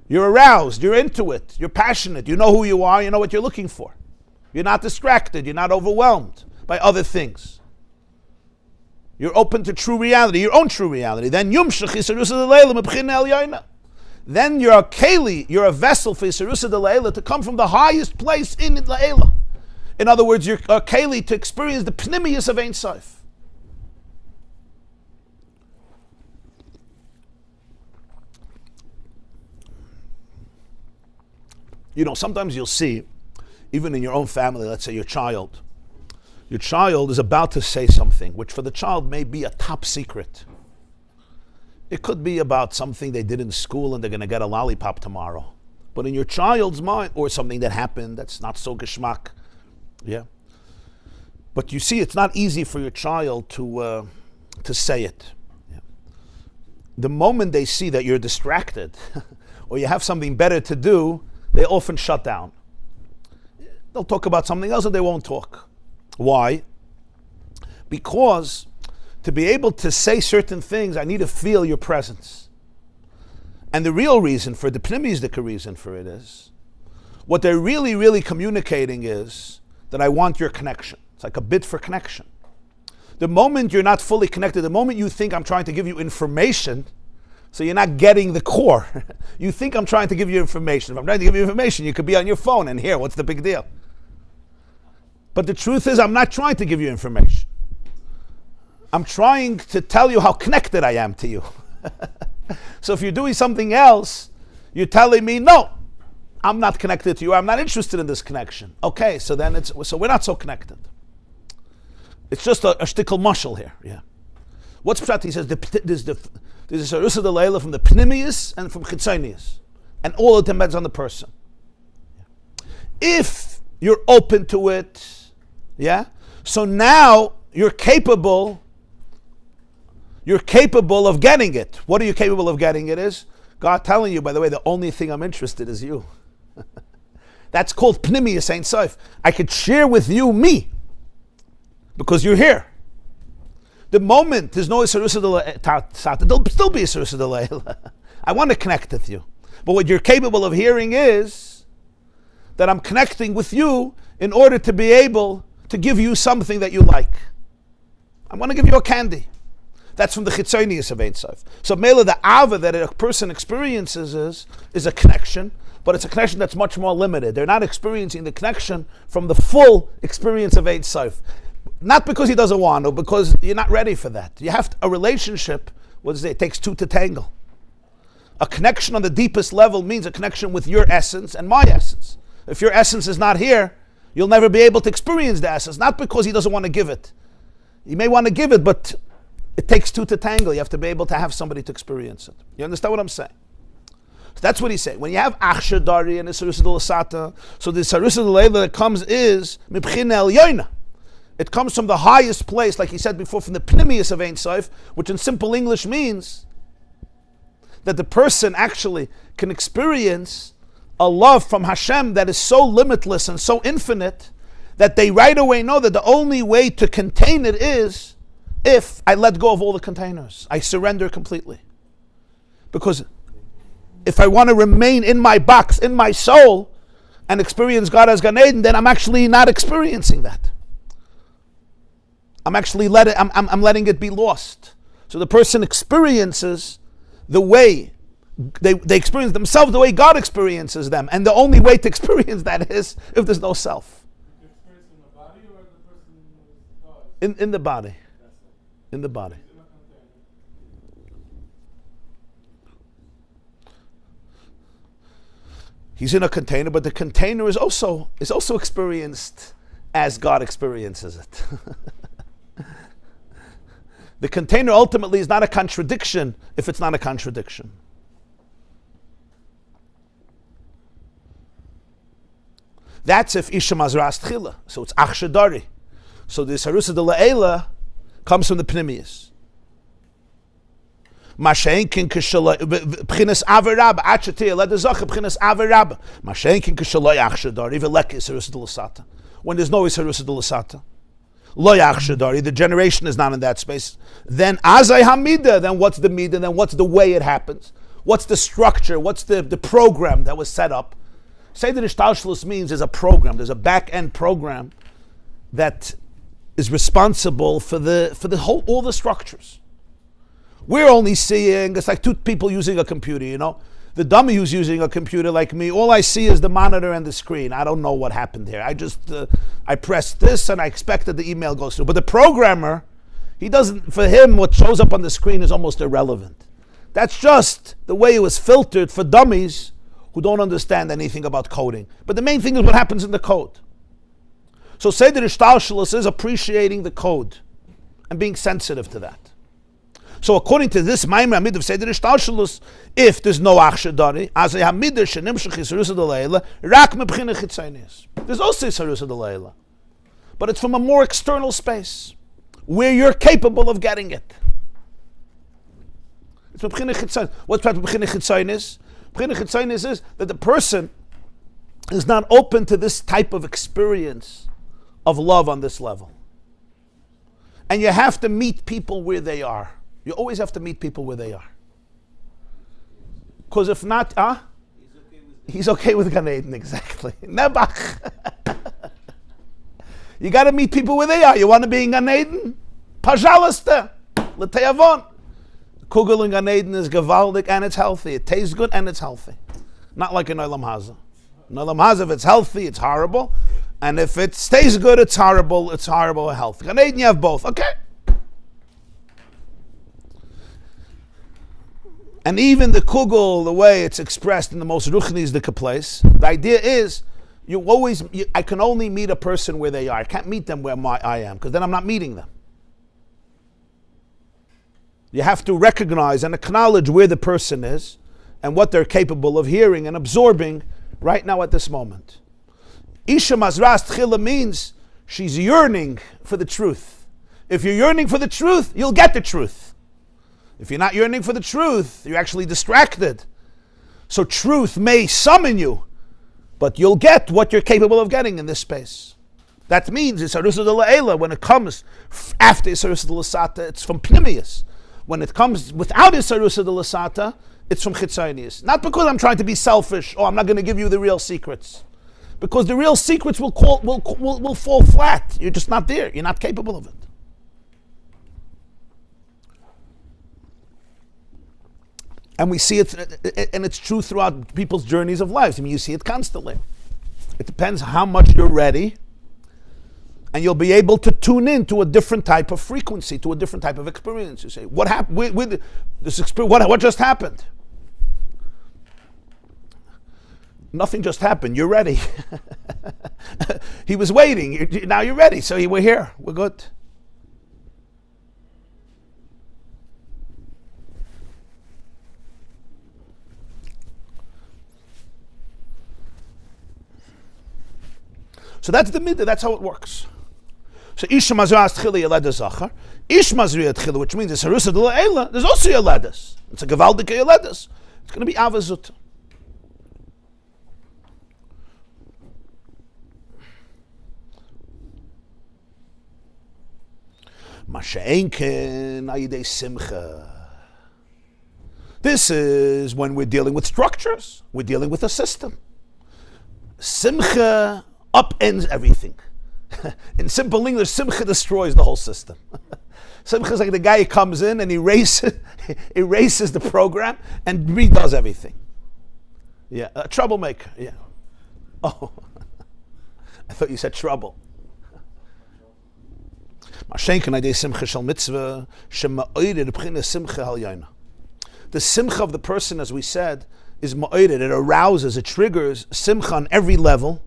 You're aroused, you're into it, you're passionate, you know who you are, you know what you're looking for. You're not distracted, you're not overwhelmed by other things. You're open to true reality, your own true reality. Then Yumshach Yisarus Layla Mebchin El Yaina. Then you're a keli, you're a vessel for Yisrusa de La'ela to come from the highest place in La'ela. In other words, you're a keli to experience the pnimius of Ein Sof. You know, sometimes you'll see, even in your own family, let's say your child is about to say something, which for the child may be a top secret. It could be about something they did in school and they're going to get a lollipop tomorrow. But in your child's mind, or something that happened that's not so geschmack. Yeah. But you see, it's not easy for your child to say it. Yeah. The moment they see that you're distracted or you have something better to do, they often shut down. They'll talk about something else and they won't talk. Why? Because to be able to say certain things, I need to feel your presence. And the real reason for the pneumistic reason for it is, what they're really, really communicating is that I want your connection. It's like a bid for connection. The moment you're not fully connected, the moment you think I'm trying to give you information, so you're not getting the core. You think I'm trying to give you information. If I'm trying to give you information, you could be on your phone and here, what's the big deal? But the truth is, I'm not trying to give you information. I'm trying to tell you how connected I am to you. So if you're doing something else, you're telling me, no, I'm not connected to you. I'm not interested in this connection. Okay, so then so we're not so connected. It's just a shtickle mushal here. Yeah. What's pshat? He says there's a Sarusa de Leila from the Pnimius and from Chitzonius, and all of them depends on the person. If you're open to it, yeah. So now you're capable of getting it. What are you capable of getting it is? God telling you, by the way, the only thing I'm interested is you. That's called Pnimius Ein Sof. I could share with you me, because you're here. The moment there's no Isarusa de there'll still be Isarusa de Leila. I want to connect with you. But what you're capable of hearing is that I'm connecting with you in order to be able to give you something that you like. I want to give you a candy. That's from the Chitzonius of Ein Sof. So Mela, the Ava that a person experiences is a connection, but it's a connection that's much more limited. They're not experiencing the connection from the full experience of Ein Sof. Not because he doesn't want to, because you're not ready for that. You have a relationship, it takes two to tangle. A connection on the deepest level means a connection with your essence and my essence. If your essence is not here, you'll never be able to experience the essence, not because he doesn't want to give it. He may want to give it, but it takes two to tangle. You have to be able to have somebody to experience it. You understand what I'm saying? So that's what he's saying. When you have Achshar Dari and Isarusa Lasata, so the Isarusa Leila that comes is Mibchina El Yoina. It comes from the highest place, like he said before, from the Pnimius of Ein Sof, which in simple English means that the person actually can experience a love from Hashem that is so limitless and so infinite that they right away know that the only way to contain it is if I let go of all the containers. I surrender completely. Because if I want to remain in my box, in my soul, and experience God as Gan Eden, then I'm actually not experiencing that. I'm actually I'm letting it be lost. So the person experiences the way they experience themselves the way God experiences them, and the only way to experience that is if there's no self. The experience in the body or the person who dies? In the body. In the body. He's in a container, but the container is also experienced as God experiences it. The container ultimately is not a contradiction if it's not a contradiction. That's if Isha Mazras Tchila. So it's Achshar Dari. So the Sarusa de La'ela comes from the Pnimius. Mashenkin Kishalai Pchinas Averab Achatiyah Led the Zacha Pchinas Averab Mashenkin Kishalai Achshar Dari Veleki Sarusa de Lasata. When there's no Sarusa de Lasata. Lo Achshar Dari, the generation is not in that space. Then Azai Hamida, then what's the Mida, then what's the way it happens? What's the structure? What's the program that was set up? Seder Ishtalshlus means there's a program, there's a back-end program that is responsible for the whole, all the structures. We're only seeing, it's like two people using a computer, you know? The dummy who's using a computer like me, all I see is the monitor and the screen. I don't know what happened here. I pressed this and I expected the email goes through. But the programmer, for him, what shows up on the screen is almost irrelevant. That's just the way it was filtered for dummies who don't understand anything about coding. But the main thing is what happens in the code. So Seder Ishtalshelus is appreciating the code and being sensitive to that. So according to this Maamar Amid of Seder Ishtalshelus, if there's no Achshar Dari, as a Hamidah Shenimshach Yisarusa D'Leila, Rak Mebchina Chitzonius. There's also Yisarusa D'Leila. But it's from a more external space, where you're capable of getting it. It's Mebchina Chitzonius. What's Mebchina Chitzonius? Mebchina Chitzonius is that the person is not open to this type of experience of love on this level. And you have to meet people where they are. You always have to meet people where they are. Because if not, he's okay with Gan Eden, exactly. Nebach. You got to meet people where they are. You want to be in Gan Eden? Pajalasta. L'teyavon. Kugel in Gan Eden is gewaldig and it's healthy. It tastes good and it's healthy. Not like in Olam Haza. In Olam Haza, if it's healthy, it's horrible. And if it stays good, it's horrible or healthy. Gan Eden, you have both. Okay. And even the kugel, the way it's expressed in the most ruchnisdika place, the idea is I can only meet a person where they are. I can't meet them where I am, because then I'm not meeting them. You have to recognize and acknowledge where the person is and what they're capable of hearing and absorbing right now at this moment. Isha Mazras Tchila means she's yearning for the truth. If you're yearning for the truth, you'll get the truth. If you're not yearning for the truth, you're actually distracted. So truth may summon you, but you'll get what you're capable of getting in this space. That means it's Arusa de La'ela. When it comes after Arusa de Lasata, it's from Pnimius. When it comes without Arusa de Lasata, it's from Chitzonius. Not because I'm trying to be selfish, or I'm not going to give you the real secrets. Because the real secrets will fall flat. You're just not there. You're not capable of it. And we see it, and it's true throughout people's journeys of lives. I mean, you see it constantly. It depends how much you're ready, and you'll be able to tune in to a different type of frequency, to a different type of experience. You say, what happened with this experience? What just happened? Nothing just happened. You're ready. He was waiting. Now you're ready. So we're here. We're good. So that's the midah. That's how it works. So Isha Mazriat Tchila Yeleda Zachar. Ish Mazriat Tchila, which means it's Harusa Dila Eila. There's also Yeledas. It's a Gevaldike Yeledas. It's going to be Avazut. Masha'enken Ayidei Simcha. This is when we're dealing with structures. We're dealing with a system. Simcha upends everything. In simple English, Simcha destroys the whole system. Simcha is like the guy who comes in and erases the program and redoes everything. Yeah, a troublemaker. Yeah. Oh, I thought you said trouble. The simcha of the person, as we said, is ma'ored. It arouses, it triggers simcha on every level,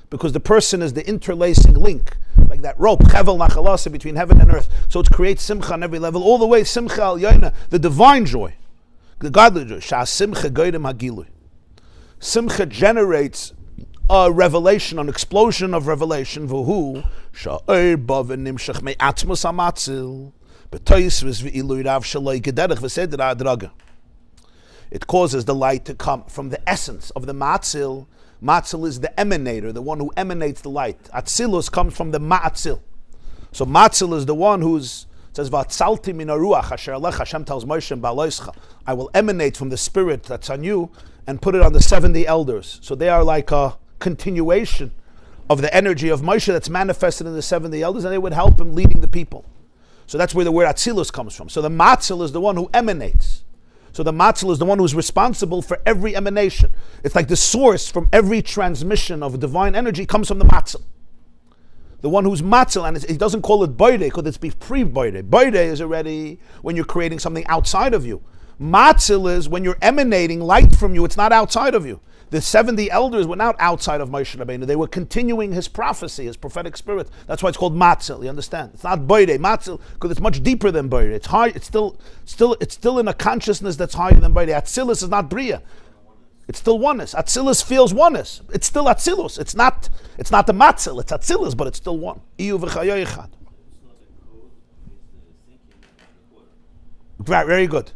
because the person is the interlacing link, like that rope, chevel nachalasa, between heaven and earth. So it creates simcha on every level, all the way simcha al yoina, the divine joy, the godly joy. Simcha goydem hagilui. Simcha generates a revelation, an explosion of revelation. V'hu sha'er ba v'nimshach me'atzmos hamatzil b'tois v'ilui rav shaloi gederech v'seder ha'adraga. It causes the light to come from the essence of the matzil. Matzil is the emanator, the one who emanates the light. Atzilus comes from the ma'atzil. So matzil is the one who's, it says, V'atzalti min haruach asher alech, Hashem tells Moshe and Ba'aloischa, I will emanate from the spirit that's on you and put it on the 70 elders. So they are like a continuation of the energy of Moshe that's manifested in the 70 elders, and they would help him leading the people. So that's where the word atzilus comes from. So the matzil is the one who emanates. So the matzil is the one who's responsible for every emanation. It's like the source from every transmission of divine energy comes from the matzil. The one who's matzil, and he doesn't call it boide because it's pre-boide. Boide is already when you're creating something outside of you. Matzil is when you're emanating light from you, it's not outside of you. The 70 elders were not outside of Moshe Rabbeinu. They were continuing his prophecy, his prophetic spirit. That's why it's called matzil. You understand? It's not boide, matzil, because it's much deeper than boide. It's high. It's still in a consciousness that's higher than boide. Atzilus is not bria. It's still oneness. Atzilus feels oneness. It's still atzilus. It's not the matzil. It's atzilus, but it's still one. Iyu v'chayo echad. Right, very good.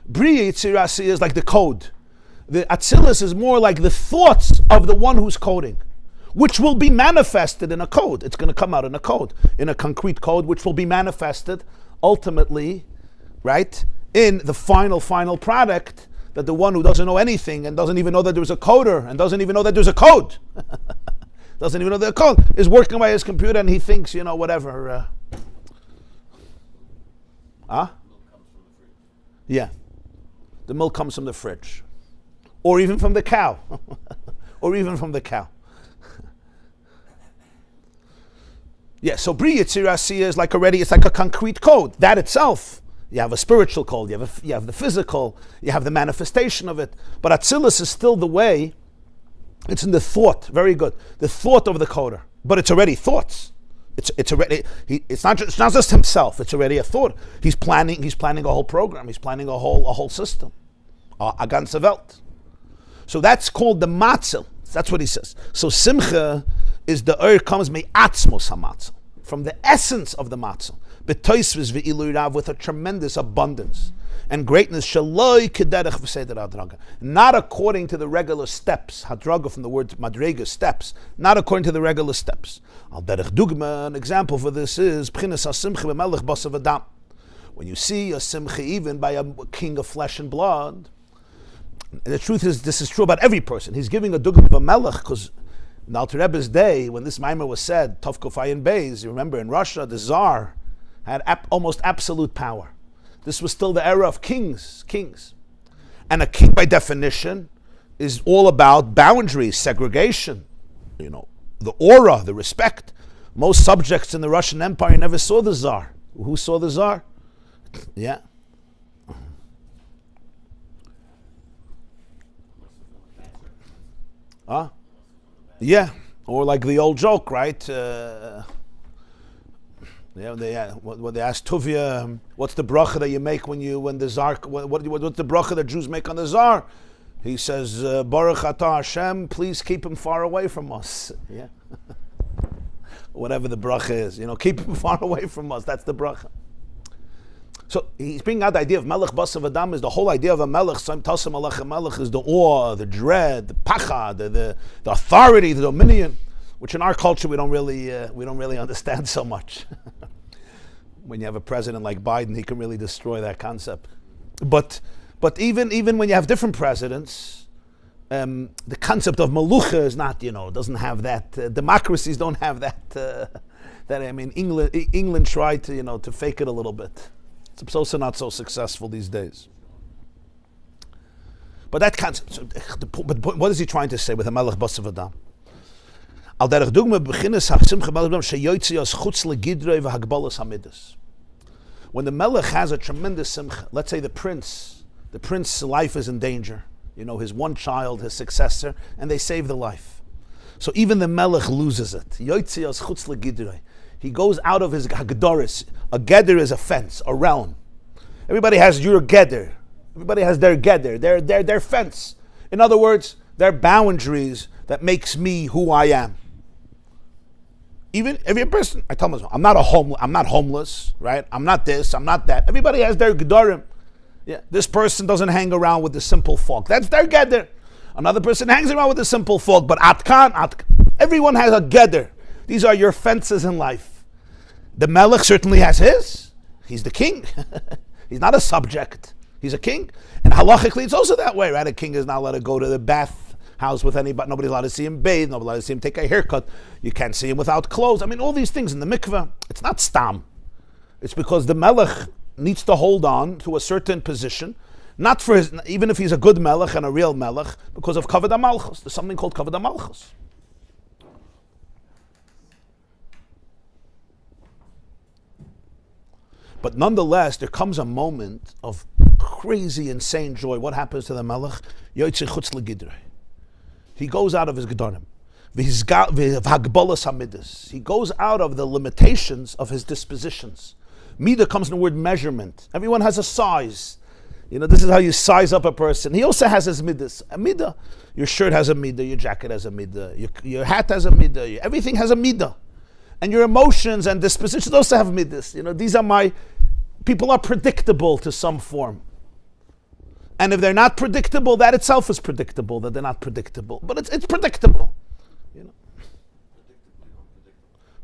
Bria Yitzirasi is like the code. The Atzilus is more like the thoughts of the one who's coding, which will be manifested in a code. It's going to come out in a code, in a concrete code, which will be manifested ultimately, right, in the final product that the one who doesn't know anything and doesn't even know that there's a coder and doesn't even know that there's a code, doesn't even know there's a code, is working by his computer and he thinks, whatever. Yeah. The milk comes from the fridge. Or even from the cow. Yeah, so Bri Yitzirasi is like it's like a concrete code. That itself, you have a spiritual code, you have the physical, you have the manifestation of it. But Atzilus is still the way, it's in the thought, very good. The thought of the coder. But it's already thoughts. It's already, it's not just himself, it's already a thought. He's planning a whole program, he's planning a whole system. A ganze Welt. So that's called the matzil. That's what he says. So simcha is the comes me'atzmos hamatzil, from the essence of the matzil. B'tosis v'ilui rav, with a tremendous abundance and greatness. Shaloi kederech v'seder hadraga, not according to the regular steps. Hadraga from the word madrega, steps. Not according to the regular steps. Al derech dugma, an example for this is b'chinas hasimcha b'melech basav adam. When you see a simcha even by a king of flesh and blood. The truth is, this is true about every person. He's giving a dugma b'melech because in Alter Rebbe's day, when this Maamar was said, Tov Kofayin Bais, you remember in Russia, the Tsar had almost absolute power. This was still the era of kings. And a king, by definition, is all about boundaries, segregation, the aura, the respect. Most subjects in the Russian Empire never saw the Tsar. Who saw the Tsar? Yeah. Yeah. Or like the old joke, right? When they asked Tuvia, what's the bracha that you make when the Tsar? What's the bracha that Jews make on the Tsar? He says, Baruch atah Hashem, please keep him far away from us. Yeah. Whatever the bracha is, keep him far away from us. That's the bracha. So he's bringing out the idea of Melech Basav Adam is the whole idea of a Melech. Sam Tasim Alech Melech is the awe, the dread, the pachad, the authority, the dominion, which in our culture we don't really understand so much. When you have a president like Biden, he can really destroy that concept. But even when you have different presidents, the concept of Malucha is not, doesn't have that. Democracies don't have that. England tried to fake it a little bit. It's also not so successful these days. But that concept. But what is he trying to say with a Melech Basav Adam? Al derech dugma beginnes ha-simcha Melech Adam sheyotzi as chutz legidrei v'hagbalas hamidus. When the Melech has a tremendous simcha, let's say the prince's life is in danger. His one child, his successor, and they save the life. So even the Melech loses it. Yotzi as chutz legidrei. He goes out of his hagdoris. A geder is a fence, a realm. Everybody has your geder. Everybody has their geder, their fence. In other words, their boundaries that makes me who I am. Even every person, I tell myself, I'm not homeless, right? I'm not this, I'm not that. Everybody has their gedarim. Yeah, this person doesn't hang around with the simple folk. That's their geder. Another person hangs around with the simple folk, but atkan. Everyone has a geder. These are your fences in life. The Melech certainly has his. He's the king. He's not a subject. He's a king. And halachically, it's also that way, right? A king is not allowed to go to the bath house with anybody. Nobody's allowed to see him bathe. Nobody's allowed to see him take a haircut. You can't see him without clothes. All these things in the mikveh. It's not stam. It's because the Melech needs to hold on to a certain position, not for his, even if he's a good Melech and a real Melech, because of kavod hamalchus. There's something called kavod hamalchus. But nonetheless, there comes a moment of crazy, insane joy. What happens to the Melech? Yotzi chutz legidrei. He goes out of his gedorim. V'hagbalas hamidus. He goes out of the limitations of his dispositions. Midah comes in the word measurement. Everyone has a size. This is how you size up a person. He also has his midas. A midah. Your shirt has a midah. Your jacket has a midah. Your hat has a midah. Everything has a midah. And your emotions and dispositions also have midas. These are people are predictable to some form. And if they're not predictable, that itself is predictable, that they're not predictable. But it's predictable.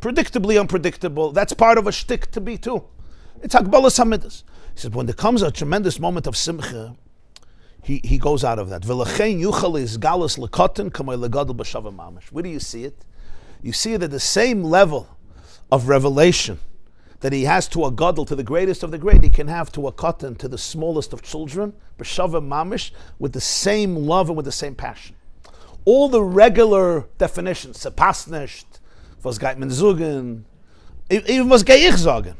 Predictably unpredictable. That's part of a shtick to be too. It's Hagbalas Hamidus. He says, when there comes a tremendous moment of simcha, he goes out of that. Where do you see it? You see it at the same level of revelation that he has to a gadol, to the greatest of the great, he can have to a katan, to the smallest of children, b'shava mamish, with the same love and with the same passion. All the regular definitions, sepasnisht, was geht man zugen, even was geh ich sagen.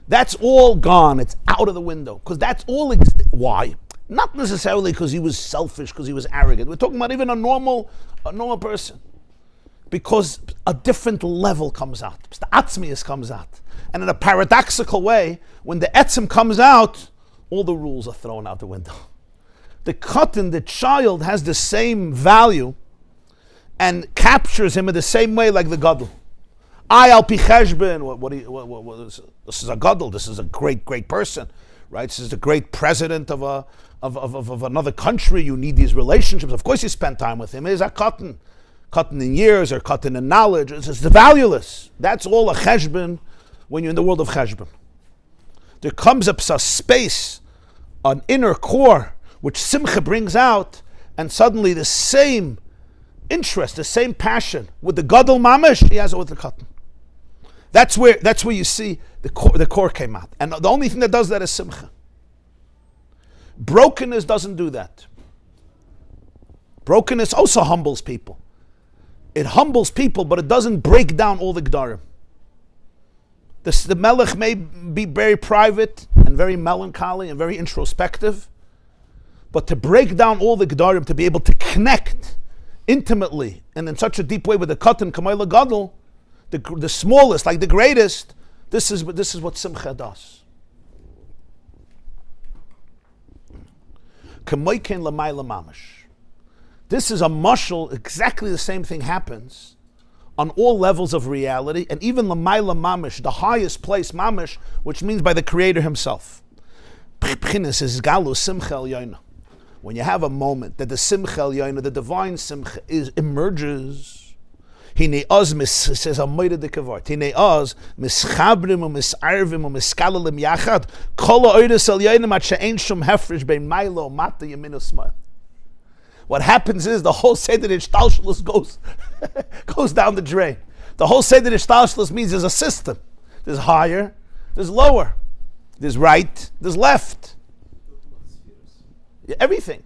That's all gone. It's out of the window. Because that's all. Why? Not necessarily because he was selfish, because he was arrogant. We're talking about even a normal person. Because a different level comes out. The atzmius comes out. And in a paradoxical way, when the etzim comes out, all the rules are thrown out the window. The katan, the child, has the same value and captures him in the same way like the gadol. Al pi cheshbon. This is a gadol. This is a great person, right? This is a great president of another country. You need these relationships. Of course, you spend time with him. It is a katan in years or katan in knowledge. It's the valueless. That's all a cheshbon when you're in the world of cheshbon. There comes up a space, an inner core, which simcha brings out, and suddenly the same interest, the same passion with the gadol mamish, he has it with the katan. That's where you see the core came out. And the only thing that does that is simcha. Brokenness doesn't do that. Brokenness also humbles people. It humbles people, but it doesn't break down all the Gdarim. The Melech may be very private and very melancholy and very introspective, but to break down all the Gdarim, to be able to connect intimately and in such a deep way with the Katan, Kamayla Gadol, the smallest, like the greatest, this is what Simcha does. Kamoyken Lamayla Mamash. This is a mashal, exactly the same thing happens on all levels of reality, and even Lamayla Mamash, the highest place, Mamash, which means by the Creator Himself. Is Galu Simcha Elyoina. When you have a moment that the Simcha Elyoina, the divine Simcha, emerges, Hine oz says a moide de kavart. Hine oz mischabrim u'misarvim u'miskalalim yachad kol ha'oides elyonim at she'ein shum hefresh bein milo mata yamin usma. What happens is the whole Seder Ishtalshlus goes down the drain. The whole Seder Ishtalshlus means there's a system. There's higher, there's lower, there's right, there's left. Everything.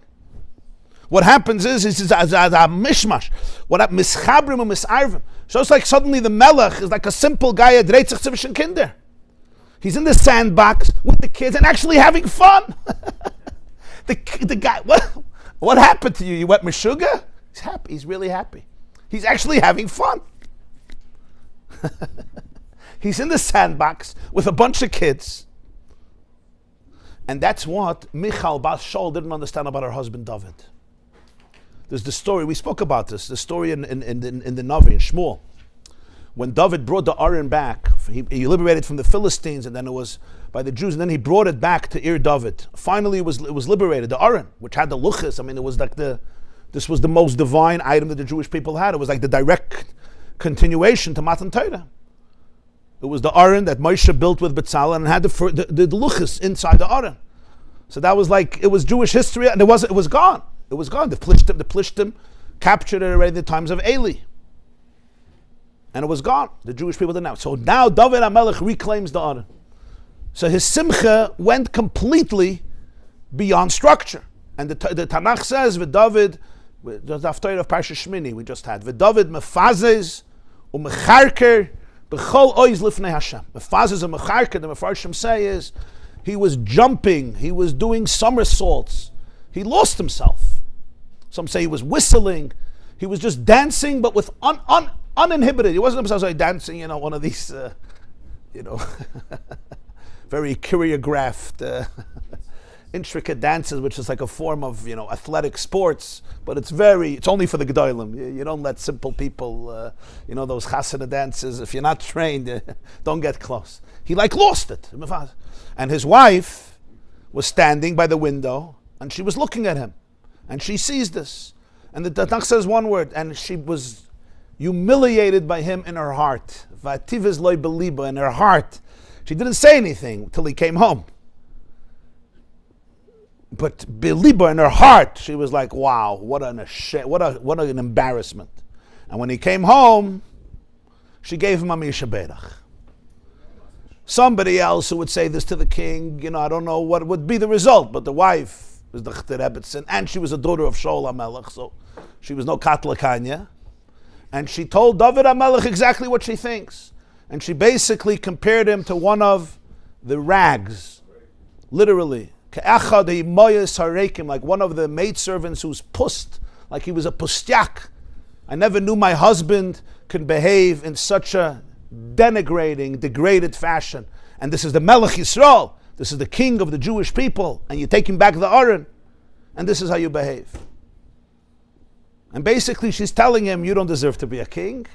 What happens is a mishmash. What happens? Mischabrim and misarvim. So it's like suddenly the melech is like a simple guy at Reitzach Tzivishon Kinder. He's in the sandbox with the kids and actually having fun. the guy, what happened to you? You went Meshuggah? He's happy. He's really happy. He's actually having fun. He's in the sandbox with a bunch of kids. And that's what Michal Bas Shaul didn't understand about her husband David. There's the story, we spoke about this, the story in the Navi, in Shmuel. When David brought the Aron back, he liberated from the Philistines, and then it was by the Jews, and then he brought it back to Iyar David. Finally, it was liberated, the Aron, which had the luchas. I mean, it was like this was the most divine item that the Jewish people had. It was like the direct continuation to Matan Torah. It was the Aron that Moshe built with Betzalel and had the luchas inside the Aron. So that was like, it was Jewish history, and it was gone. It was gone. The Plishtim captured it already in the times of Eli. And it was gone. The Jewish people didn't have it. So now David HaMelech reclaims the Aron. So his simcha went completely beyond structure. And the Tanakh says, V'David, the Haftarah of Parshas Shmini we just had, V'David mefazes u'mecharker b'chol oiz lifnei Hashem. Mefazes and mecharker, the Mefarshim say is, he was jumping, he was doing somersaults. He lost himself. Some say he was whistling. He was just dancing, but with uninhibited. He wasn't himself like dancing, one of these, very choreographed, intricate dances, which is like a form of, athletic sports. But it's only for the Gedolim. You don't let simple people, those chasana dances. If you're not trained, don't get close. He lost it. And his wife was standing by the window, and she was looking at him, and she sees this. And the Tanakh says one word, and she was humiliated by him in her heart. V'ativiz loy beliba, in her heart. She didn't say anything till he came home. But beliba, in her heart, she was like, wow, what an embarrassment. And when he came home, she gave him a Misha Berach. Somebody else who would say this to the king, I don't know what would be the result, but the wife was the Alter Rebbe, and she was a daughter of Shaul HaMelech, so she was no Katla Kanya. And she told David HaMelech exactly what she thinks. And she basically compared him to one of the rags, literally. Like one of the maidservants who's pussed, like he was a pustyak. I never knew my husband could behave in such a denigrating, degraded fashion. And this is the Melech Yisrael. This is the king of the Jewish people. And you're taking back the Aron. And this is how you behave. And basically she's telling him, you don't deserve to be a king.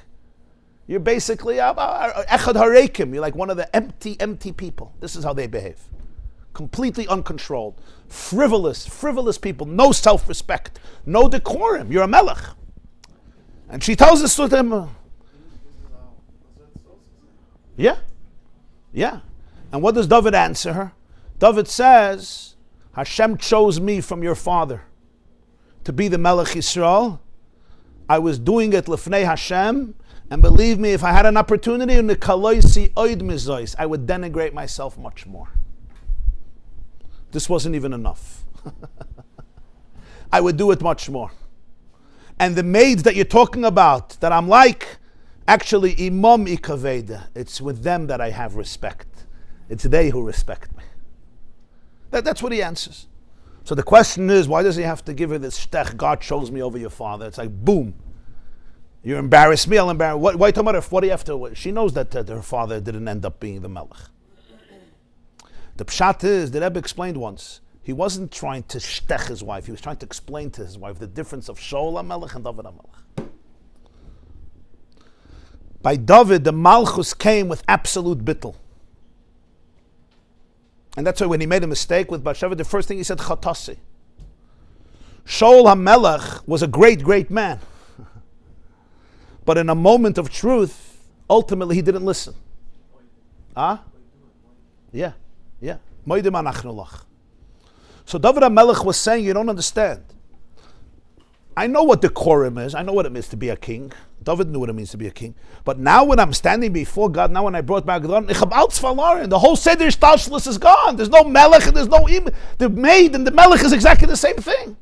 You're basically Echad Harekim. You're like one of the empty people. This is how they behave. Completely uncontrolled. Frivolous people. No self-respect. No decorum. You're a melech. And she tells us to them, yeah. And what does David answer her? David says, Hashem chose me from your father to be the Melech Yisrael. I was doing it lefnei Hashem, and believe me, if I had an opportunity, I would denigrate myself much more. This wasn't even enough. I would do it much more. And the maids that you're talking about, that I'm like, actually, imam ikaveda. It's with them that I have respect. It's they who respect me. That's what he answers. So the question is, why does he have to give her this shtech? God chose me over your father. It's like, boom. You embarrass me, I'll embarrass. Why talking about her? What do you have to? She knows that her father didn't end up being the melech. The pshat is, the Rebbe explained once, he wasn't trying to shtech his wife. He was trying to explain to his wife the difference of Shaul HaMelech and David HaMelech. By David, the malchus came with absolute bittul. And that's why when he made a mistake with Bathsheba, the first thing he said, Chatasi. Shaul HaMelech was a great, great man. But in a moment of truth, ultimately he didn't listen. Yeah. Moedim anachnu lach. So David HaMelech was saying, you don't understand. I know what decorum is. I know what it means to be a king. David knew what it means to be a king. But now when I'm standing before God, now when I brought back the whole Seder Shtalshlus is gone. There's no melech and there's no the maid and the melech is exactly the same thing.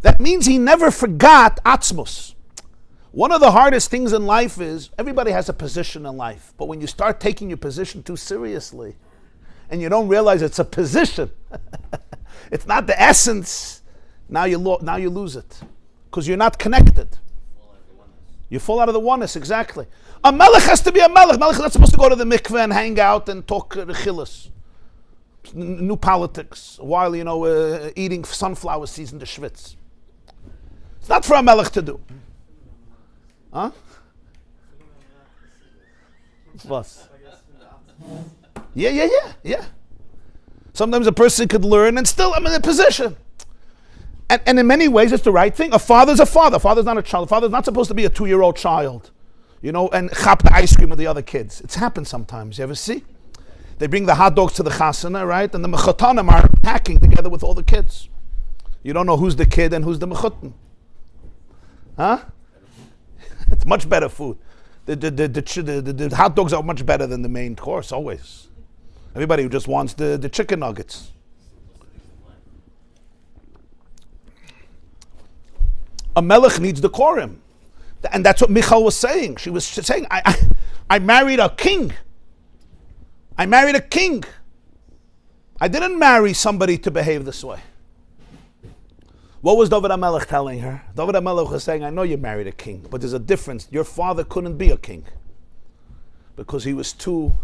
That means he never forgot atzmus. One of the hardest things in life is, everybody has a position in life, but when you start taking your position too seriously, and you don't realize it's a position, it's not the essence, now you lose it. Because you're not connected. You fall out of the oneness, exactly. A melech has to be a melech. Melech is not supposed to go to the mikveh and hang out and talk rechilus. New politics, while, eating sunflower seeds in the Schwitz. It's not for a melech to do. Huh? What? Yeah. Sometimes a person could learn and still I'm in a position. And in many ways it's the right thing. A father's a father. A father's not a child. A father's not supposed to be a 2-year-old child. And chap the ice cream with the other kids. It's happened sometimes. You ever see? They bring the hot dogs to the chasana, right? And the mechatanim are packing together with all the kids. You don't know who's the kid and who's the mechatan. Huh? It's much better food. The hot dogs are much better than the main course, always. Everybody who just wants the chicken nuggets. A melech needs decorum. And that's what Michal was saying. She was saying, I married a king. I married a king. I didn't marry somebody to behave this way. What was David HaMelech telling her? David HaMelech was saying, I know you married a king, but there's a difference. Your father couldn't be a king because he was too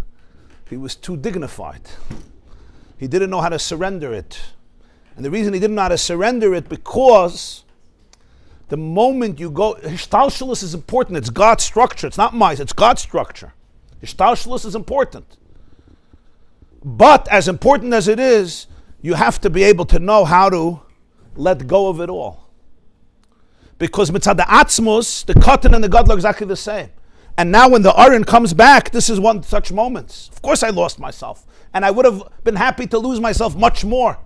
dignified. He didn't know how to surrender it. And the reason he didn't know how to surrender it, because the moment you go, Hishtalshalus is important. It's God's structure. It's not mine. It's God's structure. Hishtalshalus is important. But as important as it is, you have to be able to know how to let go of it all. Because mitzad the atzmus, the katan and the gadol are exactly the same. And now when the aron comes back, this is one such moments. Of course I lost myself. And I would have been happy to lose myself much more.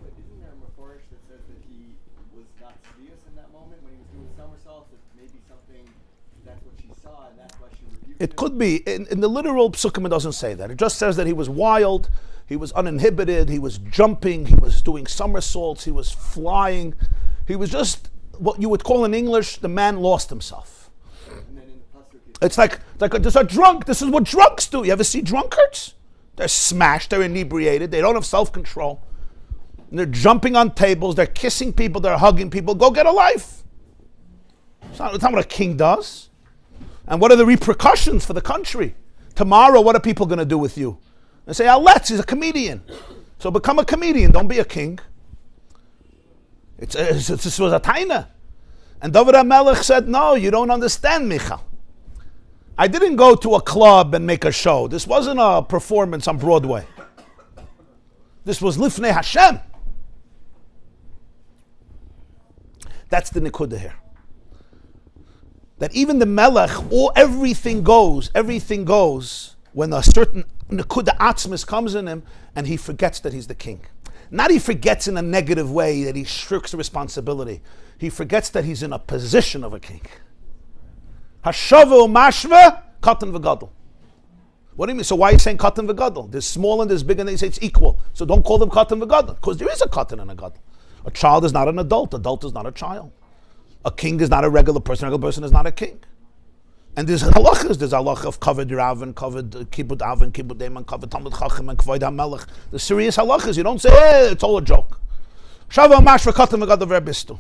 But isn't there a Medrash that says that he was not serious in that moment when he was doing somersaults? That maybe something, that's what she saw and that's why she rebuked him? It could be. In the literal psukim, it doesn't say that. It just says that he was wild, he was uninhibited, he was jumping, he was doing somersaults, he was flying. He was just what you would call in English, the man lost himself. And then in the pasuk, It's like there's a drunk. This is what drunks do. You ever see drunkards? They're smashed, they're inebriated, they don't have self-control. And they're jumping on tables, they're kissing people, they're hugging people. Go get a life. It's not what a king does. And what are the repercussions for the country? Tomorrow, what are people going to do with you? They say, he's a comedian. So become a comedian, don't be a king. This was a taina. And David HaMelech said, no, you don't understand, Michal. I didn't go to a club and make a show. This wasn't a performance on Broadway. This was Lifnei Hashem. That's the nekuda here. That even the melech, everything goes when a certain nekuda atzmis comes in him and he forgets that he's the king. Not he forgets in a negative way, that he shirks the responsibility. He forgets that he's in a position of a king. Hashava u'mashva, katan v'gadol. What do you mean? So why are you saying katan v'gadol? There's small and there's big, and they say it's equal. So don't call them katan v'gadol, because there is a katan and a gadol. A child is not an adult. Adult is not a child. A king is not a regular person. A regular person is not a king. And there's halachas. There's halacha of kavod rav and kavod kibud av and kibud dem and kavod talmud chacham and kavod hamelech. The serious halachas. You don't say, hey, it's all a joke. Shava mash v'katan v'gadol v'rebistu.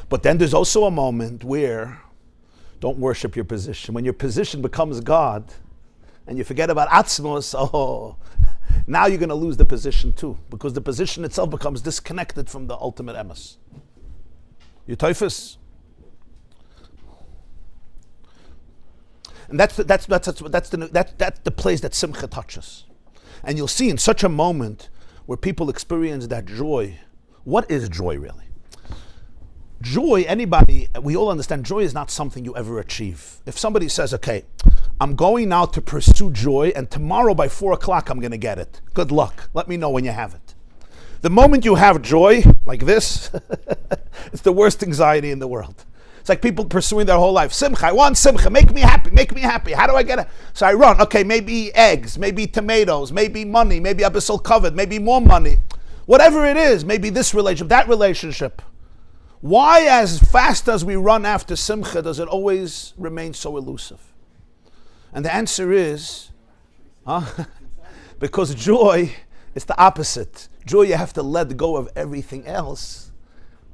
But then there's also a moment where don't worship your position. When your position becomes God and you forget about atzmos, now you're going to lose the position too, because the position itself becomes disconnected from the ultimate emes. You Tosis? And that's the place that simcha touches. And you'll see in such a moment where people experience that joy. What is joy really? Joy, we all understand joy is not something you ever achieve. If somebody says, okay, I'm going now to pursue joy and tomorrow by 4 o'clock I'm going to get it. Good luck. Let me know when you have it. The moment you have joy, like this, it's the worst anxiety in the world. It's like people pursuing their whole life. Simcha, I want simcha, make me happy, make me happy. How do I get it? So I run, okay, maybe eggs, maybe tomatoes, maybe money, maybe abyssal covered, maybe more money. Whatever it is, maybe this relationship, that relationship. Why, as fast as we run after simcha, does it always remain so elusive? And the answer is, because joy is the opposite. Joy, you have to let go of everything else,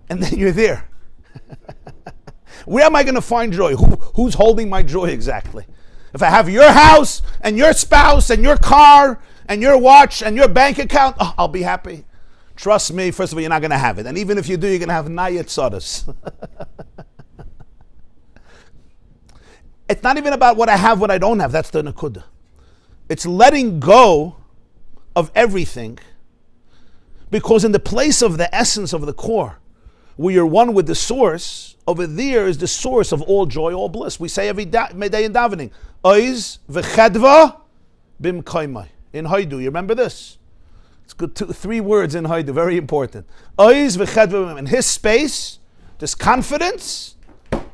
and then you're there. Where am I going to find joy? Who's holding my joy exactly? If I have your house, and your spouse, and your car, and your watch, and your bank account, I'll be happy. Trust me, first of all, you're not going to have it. And even if you do, you're going to have nayat sodas. It's not even about what I have, what I don't have. That's the nakuda. It's letting go of everything. Because in the place of the essence of the core, where you're one with the source, over there is the source of all joy, all bliss. We say every day in davening, Oiz v'chedva b'mkaimai. In Haidu, you remember this? It's good. 3 words in Haidu, very important. Oiz v'chedva, in his space, there's confidence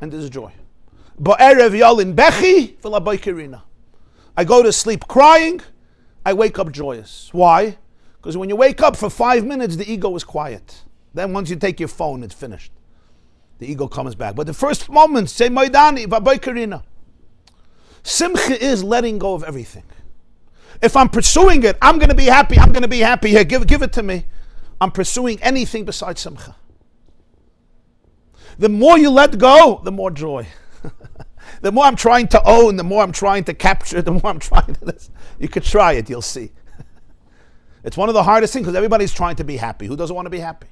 and there's joy. Ba'erev yalin bechi v'labaykerina. I go to sleep crying, I wake up joyous. Why? Because when you wake up for 5 minutes, the ego is quiet. Then once you take your phone, it's finished. The ego comes back. But the first moments, say Maidani, v'baykerina. Simcha is letting go of everything. If I'm pursuing it, I'm going to be happy. I'm going to be happy. Here, give it to me. I'm pursuing anything besides simcha. The more you let go, the more joy. The more I'm trying to own, the more I'm trying to capture, the more I'm trying to this. You could try it, you'll see. It's one of the hardest things because everybody's trying to be happy. Who doesn't want to be happy?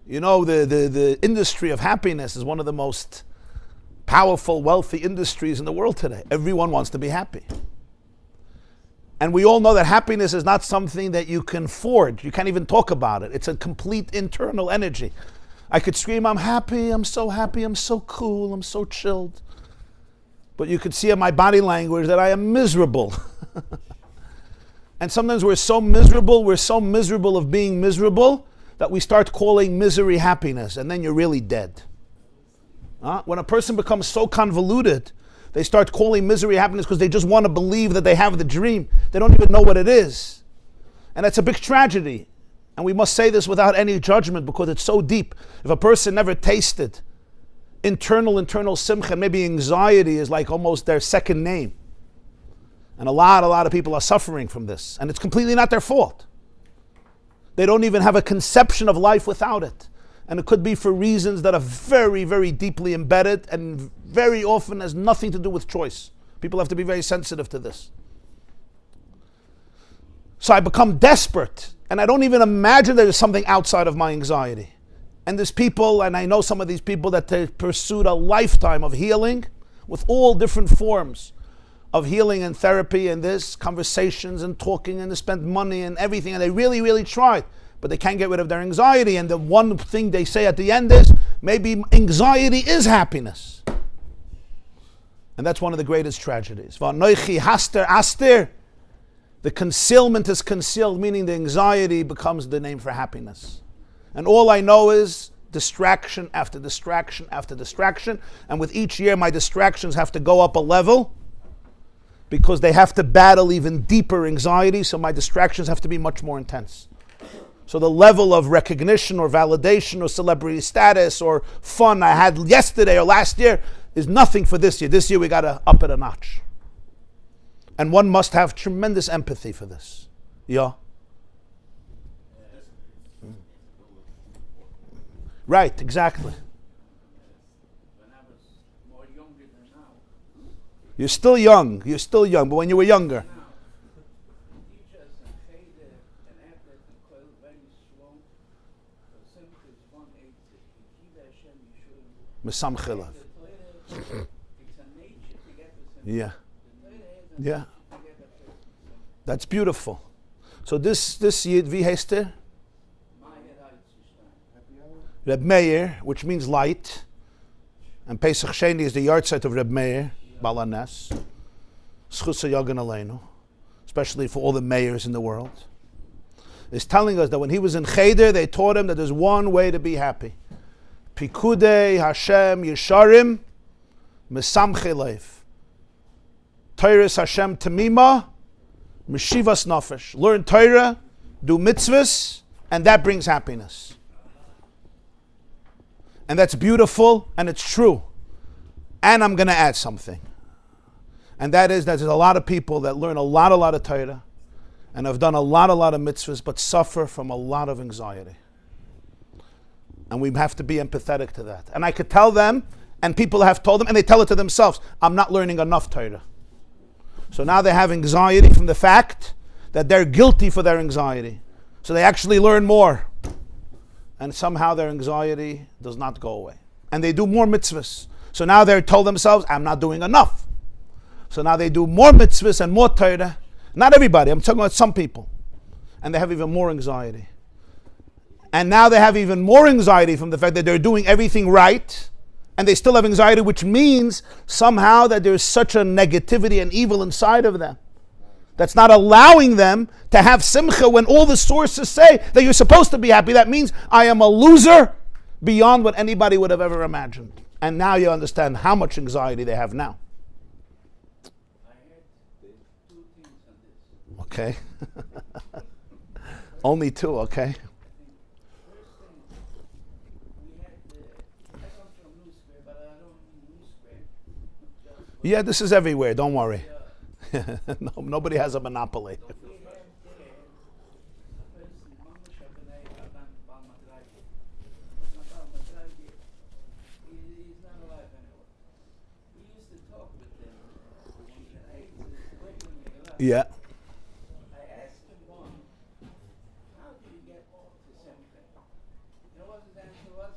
You know, the industry of happiness is one of the most powerful, wealthy industries in the world today. Everyone wants to be happy. And we all know that happiness is not something that you can forge. You can't even talk about it. It's a complete internal energy. I could scream, I'm happy, I'm so cool, I'm so chilled. But you could see in my body language that I am miserable. And sometimes we're so miserable of being miserable, that we start calling misery happiness, and then you're really dead. When a person becomes so convoluted, they start calling misery happiness because they just want to believe that they have the dream. They don't even know what it is. And that's a big tragedy. And we must say this without any judgment because it's so deep. If a person never tasted internal simcha, maybe anxiety is like almost their second name. And a lot of people are suffering from this. And it's completely not their fault. They don't even have a conception of life without it. And it could be for reasons that are very, very deeply embedded and very often has nothing to do with choice. People have to be very sensitive to this. So I become desperate and I don't even imagine there's something outside of my anxiety. And there's people, and I know some of these people that they pursued a lifetime of healing with all different forms of healing and therapy and this, conversations and talking, and they spent money and everything, and they really, really tried, but they can't get rid of their anxiety. And the one thing they say at the end is, maybe anxiety is happiness. And that's one of the greatest tragedies. V'anoichi haster aster. The concealment is concealed, meaning the anxiety becomes the name for happiness. And all I know is distraction after distraction after distraction. And with each year, my distractions have to go up a level. because they have to battle even deeper anxiety, so my distractions have to be much more intense. So the level of recognition or validation or celebrity status or fun I had yesterday or last year is nothing for this year. This year we got to up it a notch. And one must have tremendous empathy for this. Yeah? Right, exactly. When I was more younger than now. You're still young, but when you were younger. Teachers and Cheder and Atlet and Koil very strong. So simple is 180. Kiva Hashem Yishurim. Mesamchilav. It's a nature to get the Yeah. Yeah. to get a person. That's beautiful. So this Yid, wie heißt er? Reb Meir, which means light. And Pesach Sheni is the yahrzeit of Reb Meir, Balanes. Schutza Yagan Aleinu, especially for all the mayors in the world. Is telling us that when he was in Cheder, they taught him that there's one way to be happy. Pikudei Hashem Yesharim Mesamche Leif. Teiris Hashem Tamima Meshivas Nafesh. Learn Torah, do mitzvahs, and that brings happiness. And that's beautiful, and it's true. And I'm going to add something. And that is that there's a lot of people that learn a lot of Torah and have done a lot of mitzvahs, but suffer from a lot of anxiety. And we have to be empathetic to that. And I could tell them, and people have told them, and they tell it to themselves, I'm not learning enough Torah. So now they have anxiety from the fact that they're guilty for their anxiety. So they actually learn more. And somehow their anxiety does not go away. And they do more mitzvahs. So now they're told themselves, I'm not doing enough. So now they do more mitzvahs and more Torah. Not everybody, I'm talking about some people. And they have even more anxiety. And now they have even more anxiety from the fact that they're doing everything right, and they still have anxiety, which means somehow that there's such a negativity and evil inside of them that's not allowing them to have simcha when all the sources say that you're supposed to be happy. That means I am a loser beyond what anybody would have ever imagined. And now you understand how much anxiety they have now. I had 2 things on this. Okay. Only 2, okay. First thing, we had I come from New Square, but I don't mean New Square. Yeah, this is everywhere, don't worry. No, nobody has a monopoly. We have there a person, Mamash Abnei Adam Bal Madragi. Bal Madragi, he's not alive anymore. We used to talk with him Yeah. I asked him one, how do you get to Simcha? You know what his answer was?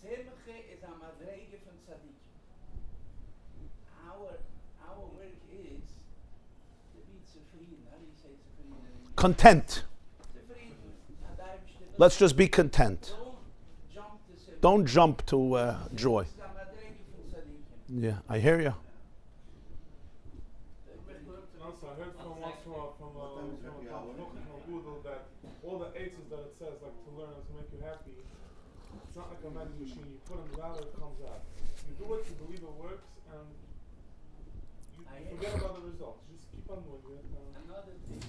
Simcha is a madrege from tzaddik. Our work is to be zufrieden. How do you say zufrieden in English? Content. Zufrieden. Let's just be content. Don't jump to Simcha. Don't jump to joy. It's a madrege from tzaddik. Yeah, I hear you. Also, I heard from once from Google that all the aces that it says, like to learn and to make you happy, it's not like a vending machine. You put in the value, it comes out. You do it, you believe it works, and you forget about the results. Just keep on doing it. Another thing.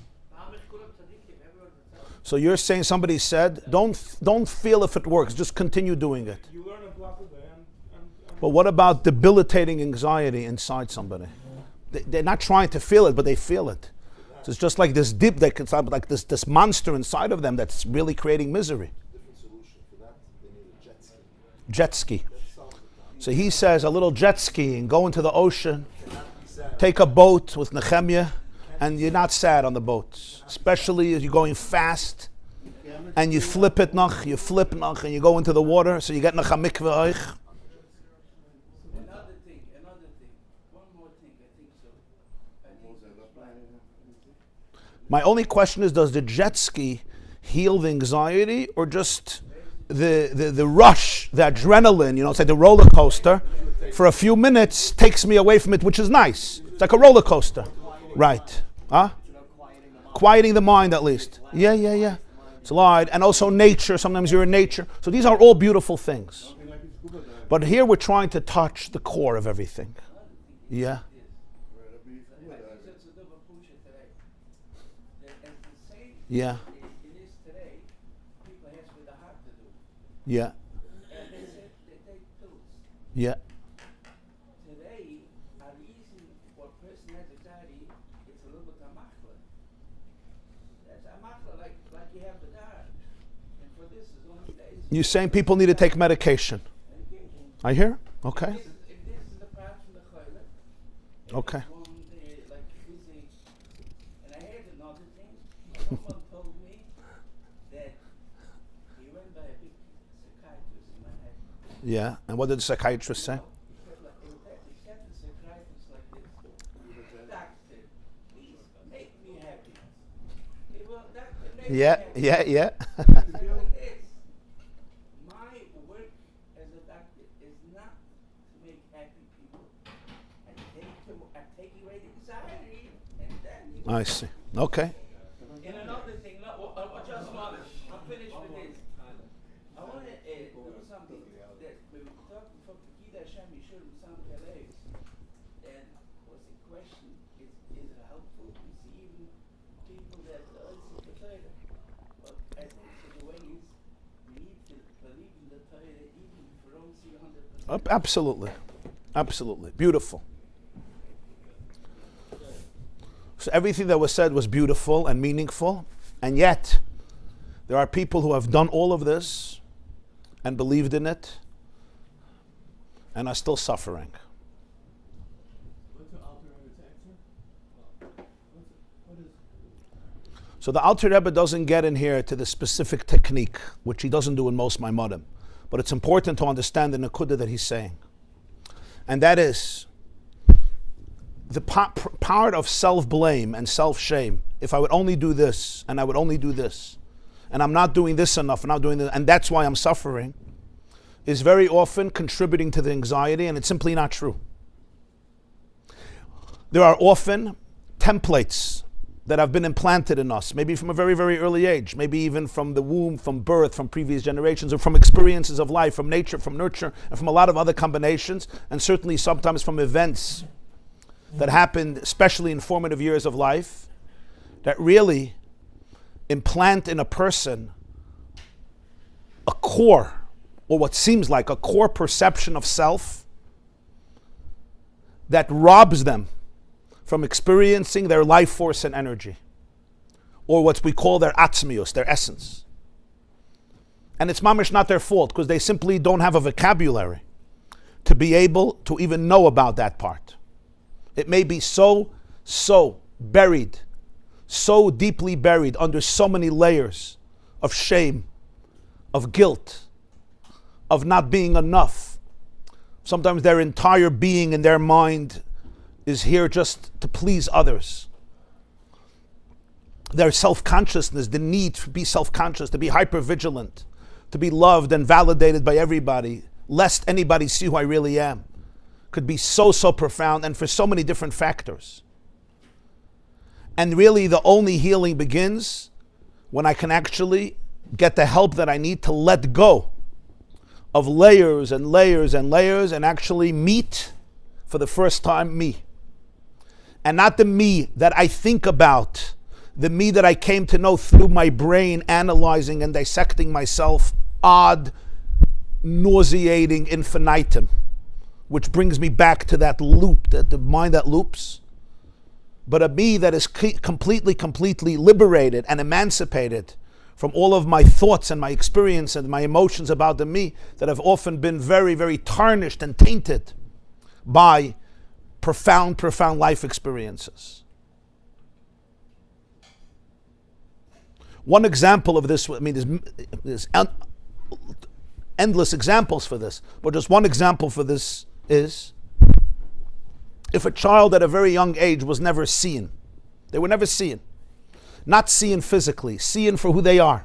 So you're saying somebody said, don't feel if it works, just continue doing it. You learn a block a day, and But what about debilitating anxiety inside somebody? They're not trying to feel it, but they feel it. So it's just like this dip, like this monster inside of them that's really creating misery. Different solution for that, they need a jet ski. Jet ski. That solves the problem. So he says a little jet skiing, go into the ocean, take a boat with Nehemiah, and you're not sad on the boat. Especially if you're going fast, and you flip it noch, and you go into the water, so you get nach mikveh euch. Another thing. One more thing, I think so. My only question is, does the jet ski heal the anxiety, or just the rush, the adrenaline, it's like the roller coaster, for a few minutes takes me away from it, which is nice. It's like a roller coaster. Right. Huh? Quieting the mind at least. Yeah. It's a lot. And also nature, sometimes you're in nature. So these are all beautiful things. But here we're trying to touch the core of everything. Yeah. Yeah. It is today. People have with the heart to do. Yeah. And they said they take pills. Yeah. Today, a reason for a person has anxiety, it's a little bit of machla. That's a machla like you have the dar. And for this is only days. You're saying people need to take medication. I hear? Okay. If this is the part from the toilet. Okay. Like busy. And I heard another thing. Someone told me that he went by a big psychiatrist in Manhattan. Yeah. And what did the psychiatrist say? He said the psychiatrist like this. Doctor, please make me happy. He will, doctor, make me Yeah. happy. Yeah. Yeah. He said like this. My work as a doctor is not to make happy people. I take away the anxiety and then I see. Okay. and another thing, just a moment. I'm finished with this. I want to do something that we were talking from Pekida Hashem Yishur Sam Kalev. And was the question, is it helpful to see even people that listen to Torah? But I think the way is we need to believe in the Torah even if we don't see 100%. Absolutely. Absolutely. Beautiful. So everything that was said was beautiful and meaningful, and yet there are people who have done all of this and believed in it and are still suffering. What's the Alter Rebbe's answer? What is? So the Alter Rebbe doesn't get in here to the specific technique, which he doesn't do in most Maimonim, but it's important to understand the Nekuda that he's saying. And that is the part of self-blame and self-shame. If I would only do this, and I would only do this, and I'm not doing this enough, and I'm not doing this, and that's why I'm suffering, is very often contributing to the anxiety, and it's simply not true. There are often templates that have been implanted in us, maybe from a very, very early age, maybe even from the womb, from birth, from previous generations, or from experiences of life, from nature, from nurture, and from a lot of other combinations, and certainly sometimes from events that happened, especially in formative years of life, that really implant in a person a core, or what seems like a core perception of self that robs them from experiencing their life force and energy, or what we call their atzmius, their essence. And it's mamish not their fault, because they simply don't have a vocabulary to be able to even know about that part. It may be so buried, so deeply buried under so many layers of shame, of guilt, of not being enough. Sometimes their entire being and their mind is here just to please others. Their self-consciousness, the need to be self-conscious, to be hyper-vigilant, to be loved and validated by everybody, lest anybody see who I really am, could be so profound, and for so many different factors. And really the only healing begins when I can actually get the help that I need to let go of layers and layers and layers and actually meet for the first time me. And not the me that I think about, the me that I came to know through my brain, analyzing and dissecting myself ad nauseating infinitum, which brings me back to that loop, the mind that loops. But a me that is completely liberated and emancipated from all of my thoughts and my experience and my emotions about the me that have often been very, very tarnished and tainted by profound life experiences. One example of this, I mean, there's endless examples for this, but just one example for this is if a child at a very young age was never seen. They were never seen. Not seen physically, seen for who they are.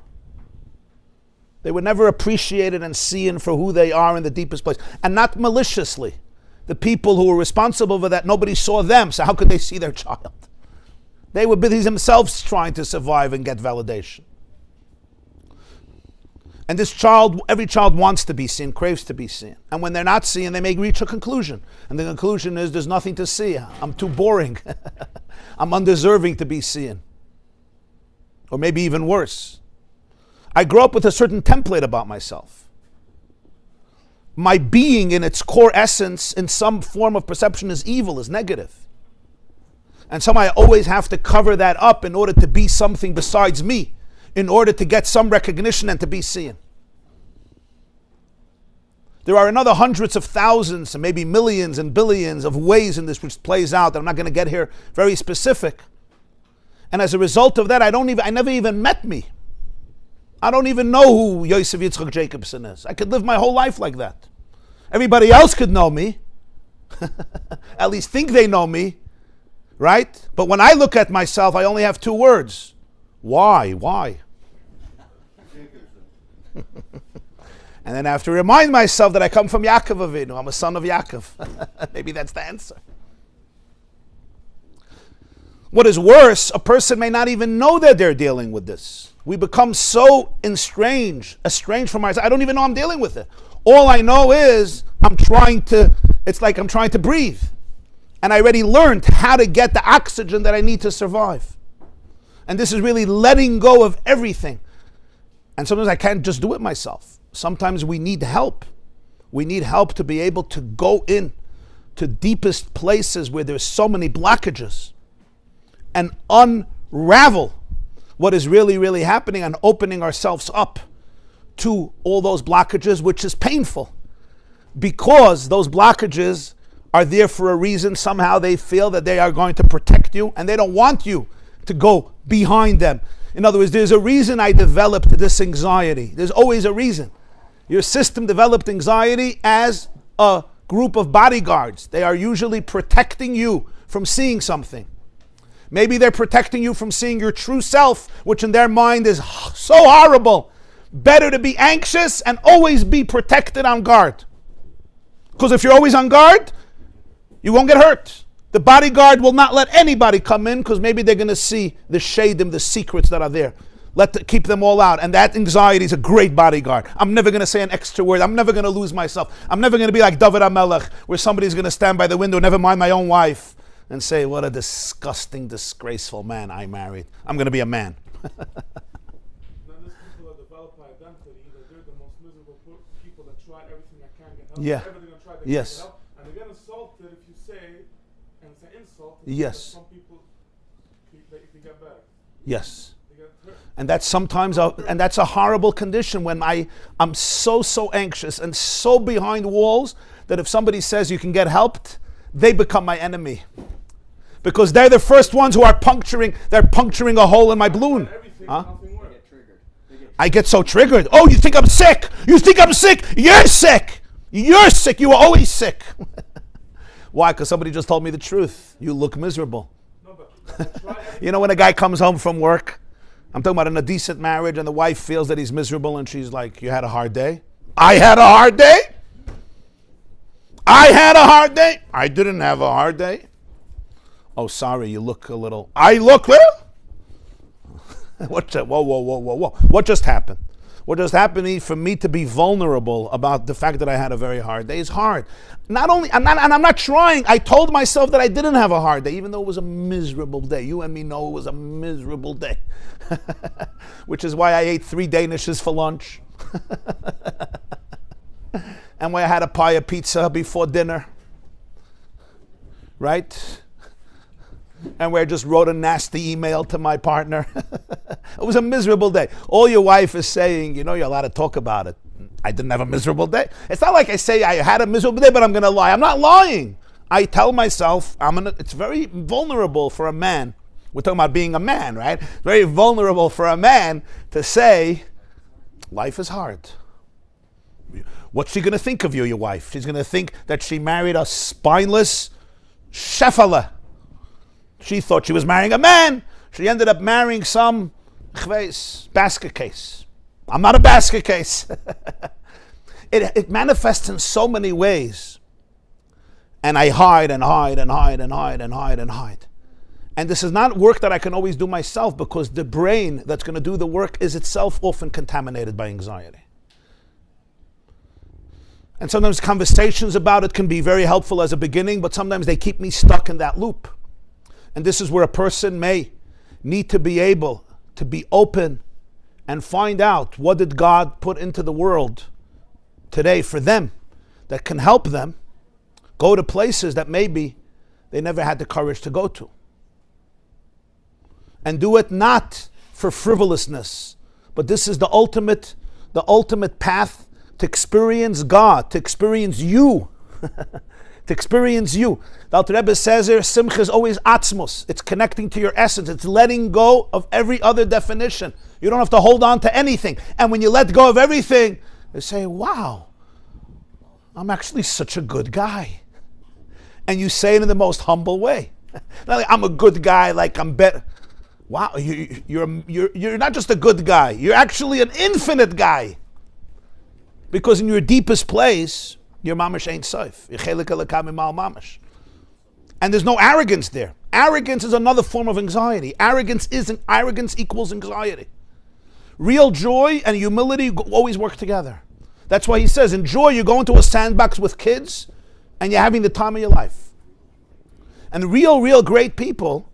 They were never appreciated and seen for who they are in the deepest place. And not maliciously. The people who were responsible for that, nobody saw them, so how could they see their child? They were busy themselves trying to survive and get validation. And this child, every child wants to be seen, craves to be seen. And when they're not seen, they may reach a conclusion. And the conclusion is, there's nothing to see. I'm too boring. I'm undeserving to be seen. or maybe even worse. I grow up with a certain template about myself. My being in its core essence, in some form of perception, is evil, is negative. And somehow I always have to cover that up in order to be something besides me, in order to get some recognition and to be seen. There are another hundreds of thousands and maybe millions and billions of ways in this which plays out that I'm not going to get here very specific. And as a result of that, I never even met me. I don't even know who Yosef Yitzchak Jacobson is. I could live my whole life like that. Everybody else could know me. At least think they know me. Right? But when I look at myself, I only have two words. Why? And then I have to remind myself that I come from Yaakov Avinu. I'm a son of Yaakov. Maybe that's the answer. What is worse, a person may not even know that they're dealing with this. We become so estranged from ourselves. I don't even know I'm dealing with it. All I know is it's like I'm trying to breathe. And I already learned how to get the oxygen that I need to survive. And this is really letting go of everything. And sometimes I can't just do it myself. Sometimes we need help. We need help to be able to go in to deepest places where there's so many blockages and unravel what is really, really happening and opening ourselves up to all those blockages, which is painful. Because those blockages are there for a reason. Somehow they feel that they are going to protect you and they don't want you to go behind them. In other words, there's a reason I developed this anxiety. There's always a reason. Your system developed anxiety as a group of bodyguards. They are usually protecting you from seeing something. Maybe they're protecting you from seeing your true self, which in their mind is so horrible. Better to be anxious and always be protected on guard. Because if you're always on guard, you won't get hurt. The bodyguard will not let anybody come in because maybe they're going to see the shadim, the secrets that are there. Keep them all out. And that anxiety is a great bodyguard. I'm never going to say an extra word. I'm never going to lose myself. I'm never going to be like David HaMelech, where somebody's going to stand by the window, never mind my own wife, and say, what a disgusting, disgraceful man I married. I'm going to be a man. Now these people that develop my identity, that they're the most miserable people that try everything I can get help. Yeah. Everything I try to Yes. get help. And they get insulted if you say, and it's an insult. Yes. Some people, they get better. Yes. They get hurt. And that's sometimes, and that's a horrible condition when I'm so anxious and so behind walls that if somebody says you can get helped, they become my enemy. Because they're the first ones who are puncturing a hole in my balloon. Huh? I get so triggered. Oh, you think I'm sick? You think I'm sick? You're sick. You're sick. You were always sick. Why? Because somebody just told me the truth. You look miserable. You know when a guy comes home from work, I'm talking about in a decent marriage, and the wife feels that he's miserable and she's like, you had a hard day? I had a hard day? I had a hard day? I didn't have a hard day. Oh, sorry, you look a little... I look little? Whoa. What just happened? What just happened for me to be vulnerable about the fact that I had a very hard day is hard. Not only, I'm not trying. I told myself that I didn't have a hard day, even though it was a miserable day. You and me know it was a miserable day. Which is why I ate 3 Danishes for lunch. And why I had a pie of pizza before dinner. Right? And where I just wrote a nasty email to my partner. It was a miserable day. All your wife is saying, you're allowed to talk about it. I didn't have a miserable day. It's not like I say I had a miserable day, but I'm going to lie. I'm not lying. I tell myself, it's very vulnerable for a man. We're talking about being a man, right? It's very vulnerable for a man to say, life is hard. What's she going to think of you, your wife? She's going to think that she married a spineless shefala. She thought she was marrying a man. She ended up marrying some basket case. I'm not a basket case. It manifests in so many ways. And I hide and hide and hide and hide and hide and hide. And this is not work that I can always do myself because the brain that's going to do the work is itself often contaminated by anxiety. And sometimes conversations about it can be very helpful as a beginning, but sometimes they keep me stuck in that loop. And this is where a person may need to be able to be open and find out what did God put into the world today for them that can help them go to places that maybe they never had the courage to go to. And do it not for frivolousness, but this is the ultimate path to experience God, to experience you. To experience you. The Alter Rebbe says here, Simcha is always atzmos. It's connecting to your essence. It's letting go of every other definition. You don't have to hold on to anything. And when you let go of everything, you say, wow, I'm actually such a good guy. And you say it in the most humble way. Not like I'm a good guy, like I'm better. Wow, you're not just a good guy. You're actually an infinite guy. Because in your deepest place, your mamash ain't safe. And there's no arrogance there. Arrogance is another form of anxiety. Arrogance equals anxiety. Real joy and humility always work together. That's why he says, in joy, you go into a sandbox with kids and you're having the time of your life. And real great people,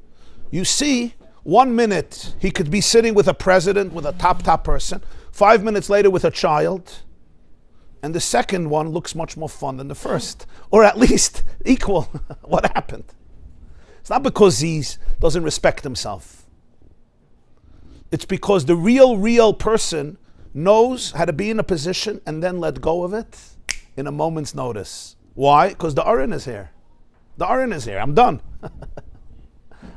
you see, 1 minute he could be sitting with a president, with a top person, 5 minutes later with a child, and the second one looks much more fun than the first, or at least equal. What happened? It's not because he doesn't respect himself. It's because the real person knows how to be in a position and then let go of it in a moment's notice. Why? Because the Aron is here. The Aron is here. I'm done.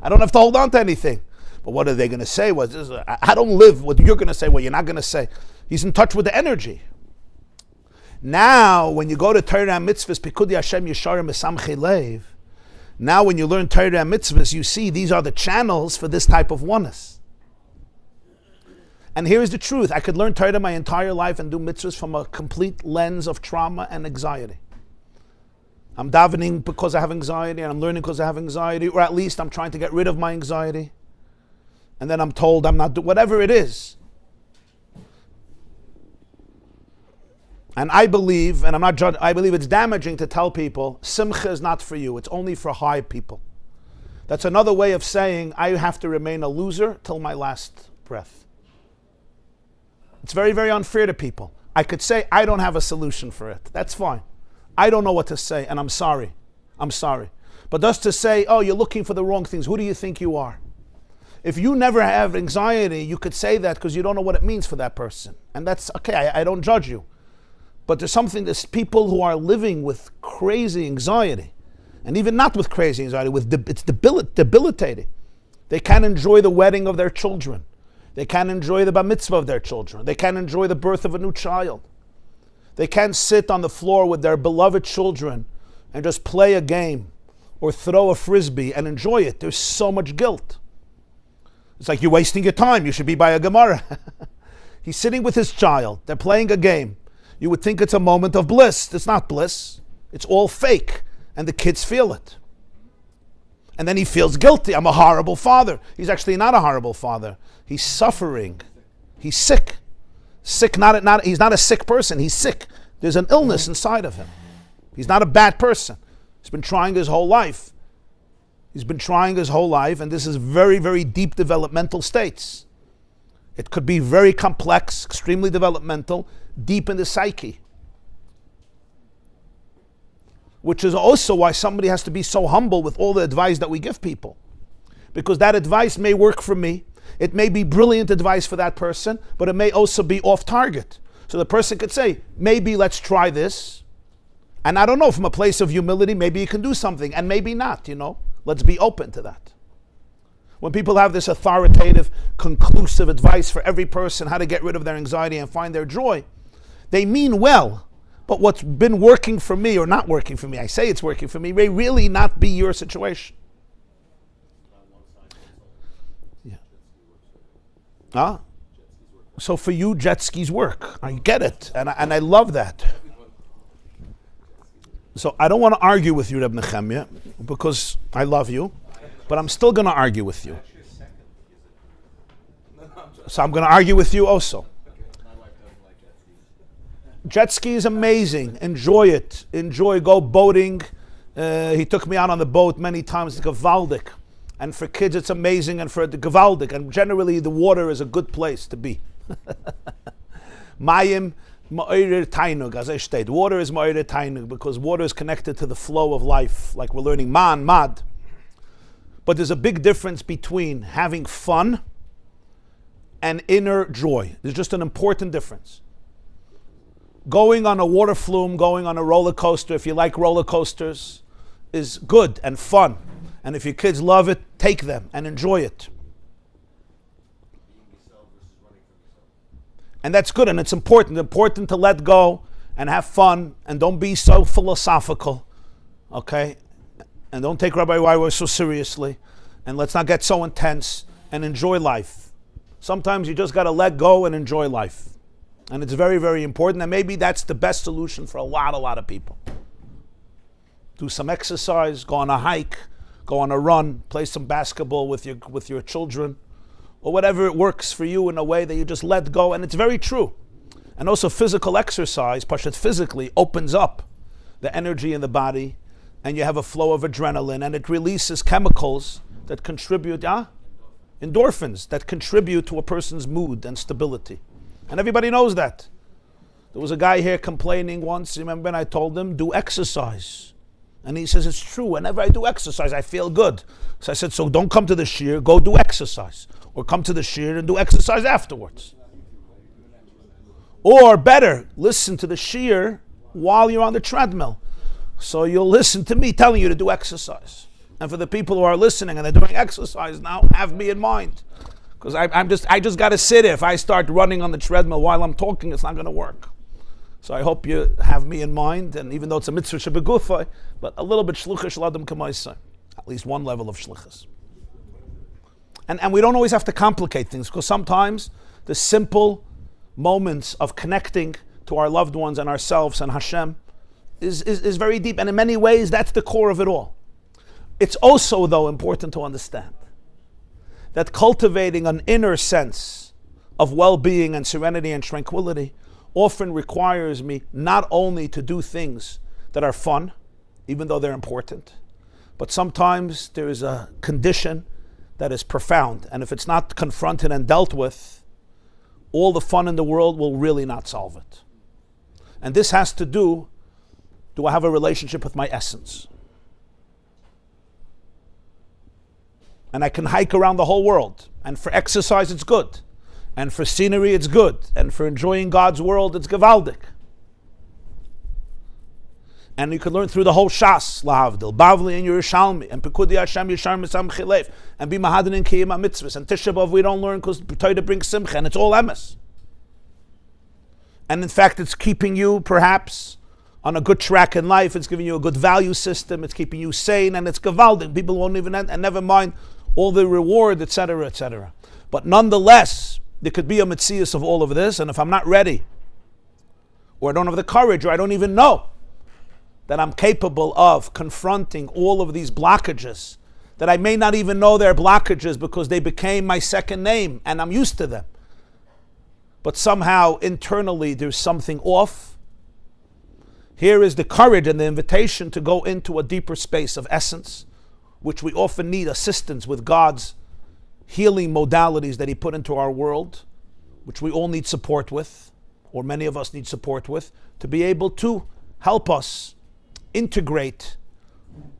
I don't have to hold on to anything. But what are they going to say? I don't live what you're going to say, what you're not going to say. He's in touch with the energy. Now, when you go to Torah and Mitzvahs, Pikudi Hashem Yesharim Mesamchei Leiv, now when you learn Torah and Mitzvahs, you see these are the channels for this type of oneness. And here is the truth. I could learn Torah my entire life and do mitzvahs from a complete lens of trauma and anxiety. I'm davening because I have anxiety, and I'm learning because I have anxiety, or at least I'm trying to get rid of my anxiety. And then I'm told I'm not doing whatever it is. And I believe, and I'm not judging, I believe it's damaging to tell people, Simcha is not for you, it's only for high people. That's another way of saying, I have to remain a loser till my last breath. It's very unfair to people. I could say, I don't have a solution for it. That's fine. I don't know what to say, and I'm sorry. I'm sorry. But just to say, oh, you're looking for the wrong things, who do you think you are? If you never have anxiety, you could say that because you don't know what it means for that person. And that's okay, I don't judge you. But there's people who are living with crazy anxiety. And even not with crazy anxiety, it's debilitating. They can't enjoy the wedding of their children. They can't enjoy the bar mitzvah of their children. They can't enjoy the birth of a new child. They can't sit on the floor with their beloved children and just play a game or throw a frisbee and enjoy it. There's so much guilt. It's like you're wasting your time. You should be by a Gemara. He's sitting with his child. They're playing a game. You would think it's a moment of bliss. It's not bliss. It's all fake. And the kids feel it. And then he feels guilty. I'm a horrible father. He's actually not a horrible father. He's suffering. He's sick. Sick, he's not a sick person. He's sick. There's an illness inside of him. He's not a bad person. He's been trying his whole life. And this is very deep developmental states. It could be very complex, extremely developmental, deep in the psyche. Which is also why somebody has to be so humble with all the advice that we give people. Because that advice may work for me. It may be brilliant advice for that person, but it may also be off target. So the person could say, maybe let's try this. And I don't know, from a place of humility, maybe you can do something, and maybe not, Let's be open to that. When people have this authoritative, conclusive advice for every person how to get rid of their anxiety and find their joy, they mean well. But what's been working for me or not working for me, I say it's working for me, may really not be your situation. Yeah. Huh? So for you, jet skis work. I get it, and I love that. So I don't want to argue with you, Reb Nachum, because I love you, but I'm still going to argue with you. So I'm going to argue with you also. Jet ski is amazing. Enjoy it. Go boating. He took me out on the boat many times. It's gewaldig. And for kids, it's amazing, and for the gewaldig. And generally, the water is a good place to be. Mayim ma'orer tainug, as I state. Water is ma'orer tainug because water is connected to the flow of life, like we're learning mad. But there's a big difference between having fun and inner joy. There's just an important difference. Going on a water flume, going on a roller coaster, if you like roller coasters, is good and fun. And if your kids love it, take them and enjoy it. And that's good, and it's important. It's important to let go and have fun, and don't be so philosophical, okay? And don't take Rabbi Weiwer so seriously, and let's not get so intense, and enjoy life. Sometimes you just got to let go and enjoy life. And it's very, very important, and maybe that's the best solution for a lot of people. Do some exercise, go on a hike, go on a run, play some basketball with your children, or whatever it works for you in a way that you just let go, and it's very true. And also physical exercise, Pashat physically, opens up the energy in the body, and you have a flow of adrenaline, and it releases chemicals that contribute, endorphins, that contribute to a person's mood and stability. And everybody knows that. There was a guy here complaining once, remember, and I told him, do exercise. And he says, it's true, whenever I do exercise, I feel good. So I said, so don't come to the shiur, go do exercise. Or come to the shiur and do exercise afterwards. Or better, listen to the shiur while you're on the treadmill. So you'll listen to me telling you to do exercise. And for the people who are listening and they're doing exercise now, have me in mind. Because I just got to sit here. If I start running on the treadmill while I'm talking, it's not going to work. So I hope you have me in mind, and even though it's a mitzvah shebegufay, but a little bit shluchah shel adam k'maaseh, at least one level of shluchas. And we don't always have to complicate things, because sometimes the simple moments of connecting to our loved ones and ourselves and Hashem is very deep, and in many ways that's the core of it all. It's also, though, important to understand that cultivating an inner sense of well-being and serenity and tranquility often requires me not only to do things that are fun, even though they're important, but sometimes there is a condition that is profound, and if it's not confronted and dealt with, all the fun in the world will really not solve it. And this has to do I have a relationship with my essence? And I can hike around the whole world, and for exercise it's good. And for scenery, it's good. And for enjoying God's world, it's gewaldik. And you can learn through the whole Shas, Lahavdil, Bavli and Yerushalmi, and Pekudi Hashem Yishar Misam Chilev, and be Mahadin in Kiyim HaMitzvahs. And Tisha B'Av we don't learn because Torah brings Simcha, and it's all emes. And in fact, it's keeping you, perhaps, on a good track in life. It's giving you a good value system. It's keeping you sane, and it's gewaldik. People won't even, and never mind all the reward, etc., etc. But nonetheless, there could be a metzius of all of this, and if I'm not ready, or I don't have the courage, or I don't even know that I'm capable of confronting all of these blockages, that I may not even know they're blockages because they became my second name, and I'm used to them. But somehow, internally, there's something off. Here is the courage and the invitation to go into a deeper space of essence, which we often need assistance with God's healing modalities that He put into our world, which we all need support with, or many of us need support with, to be able to help us integrate,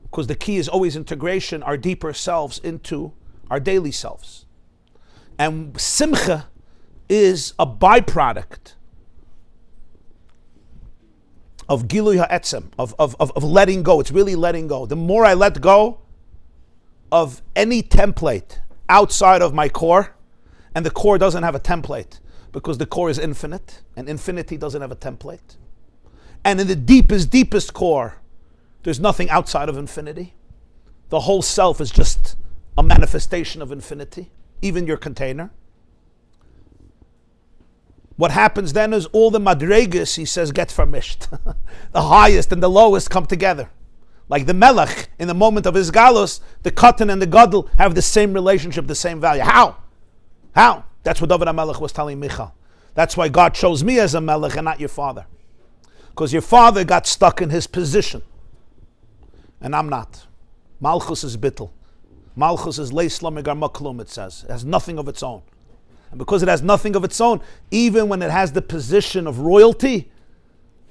because the key is always integration, our deeper selves into our daily selves. And simcha is a byproduct of gilui ha'etzem, of letting go. It's really letting go. The more I let go of any template outside of my core, and the core doesn't have a template because the core is infinite, and infinity doesn't have a template. And in the deepest core, there's nothing outside of infinity. The whole self is just a manifestation of infinity, even your container. What happens then is all the madregas, he says, get vermished. The highest and the lowest come together. Like the melech, in the moment of his galus, the katan and the gadol have the same relationship, the same value. How? That's what David HaMelech was telling Michal. That's why God chose me as a melech and not your father. Because your father got stuck in his position. And I'm not. Malchus is bittul. Malchus is leisla megar maklum, it says. It has nothing of its own. And because it has nothing of its own, even when it has the position of royalty,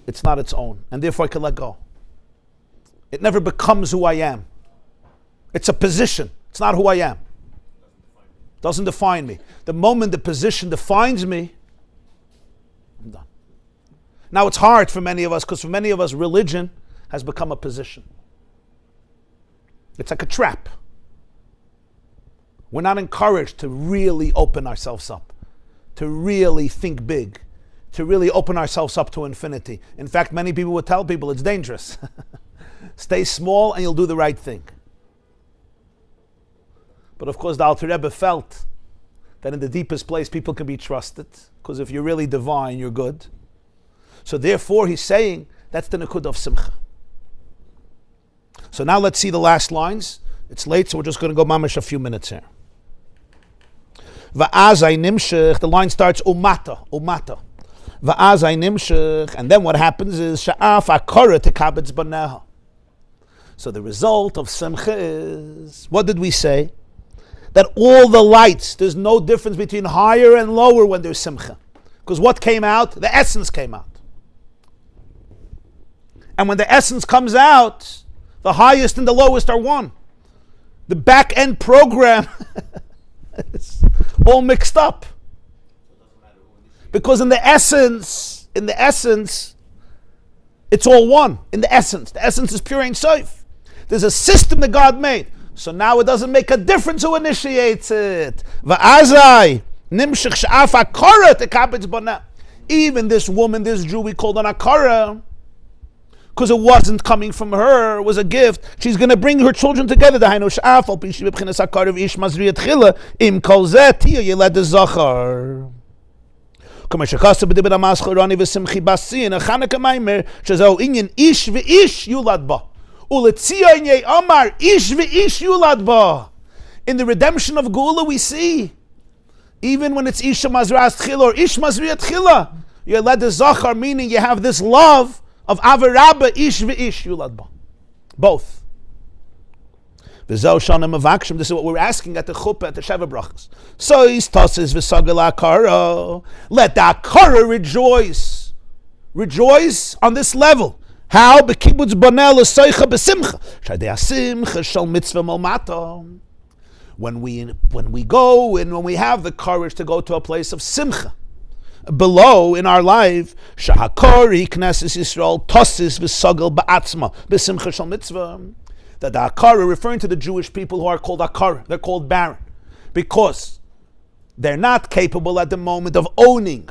it's not its own. And therefore I can let go. It never becomes who I am. It's a position. It's not who I am. Doesn't define me. The moment the position defines me, I'm done. Now it's hard for many of us, because for many of us, religion has become a position. It's like a trap. We're not encouraged to really open ourselves up, to really think big, to really open ourselves up to infinity. In fact, many people would tell people it's dangerous. Stay small and you'll do the right thing. But of course, the Alter Rebbe felt that in the deepest place people can be trusted, because if you're really divine, you're good. So therefore, he's saying that's the Nekud of Simcha. So now let's see the last lines. It's late, so we're just going to go mamash a few minutes here. Va'azai nimshech, the line starts umata. Va'azai nimshech, and then what happens is sha'af akara tekabetz baneha. So the result of Simcha is, what did we say? That all the lights, there's no difference between higher and lower when there's Simcha. Because what came out? The essence came out. And when the essence comes out, the highest and the lowest are one. The back end program is all mixed up. Because in the essence, it's all one. In the essence is pure Ein Sof. There's a system that God made. So now it doesn't make a difference who initiates it. Va'azai nimshich sha'af akara tekabetz bana. Even this woman, this Jew we called an akara, because it wasn't coming from her, it was a gift. She's going to bring her children together. Dahainu sha'af al pi shebibchinas akara v'ish mazriya tchila im kol zeh tiya yeled zachar. Kama shekasa b'dibed ha'maschorani v'simchi basi in a Chanukah Maamar shezau inyan ish v'ish yulad ba. In the redemption of Gula we see, even when it's Isha Mazras Tchila or Ish Mazriya Tchila, you're led to Zachar, meaning you have this love of Avarabba, Ish v'ish Yulad Ba. Both. This is what we're asking at the Chuppah, at the Sheva Brachas. Sos Tasis v'sagel akara. Let the akara rejoice. Rejoice on this level. How? B'kibbutz banel l'soicha b'simcha. Shadei simcha shel mitzvah malmata. When we go and when we have the courage to go to a place of simcha, below in our life, shahakori knesses Yisrael tosis v'sagel ba'atzma b'simcha shel mitzvah. That the akara, referring to the Jewish people who are called akara, they're called barren, because they're not capable at the moment of owning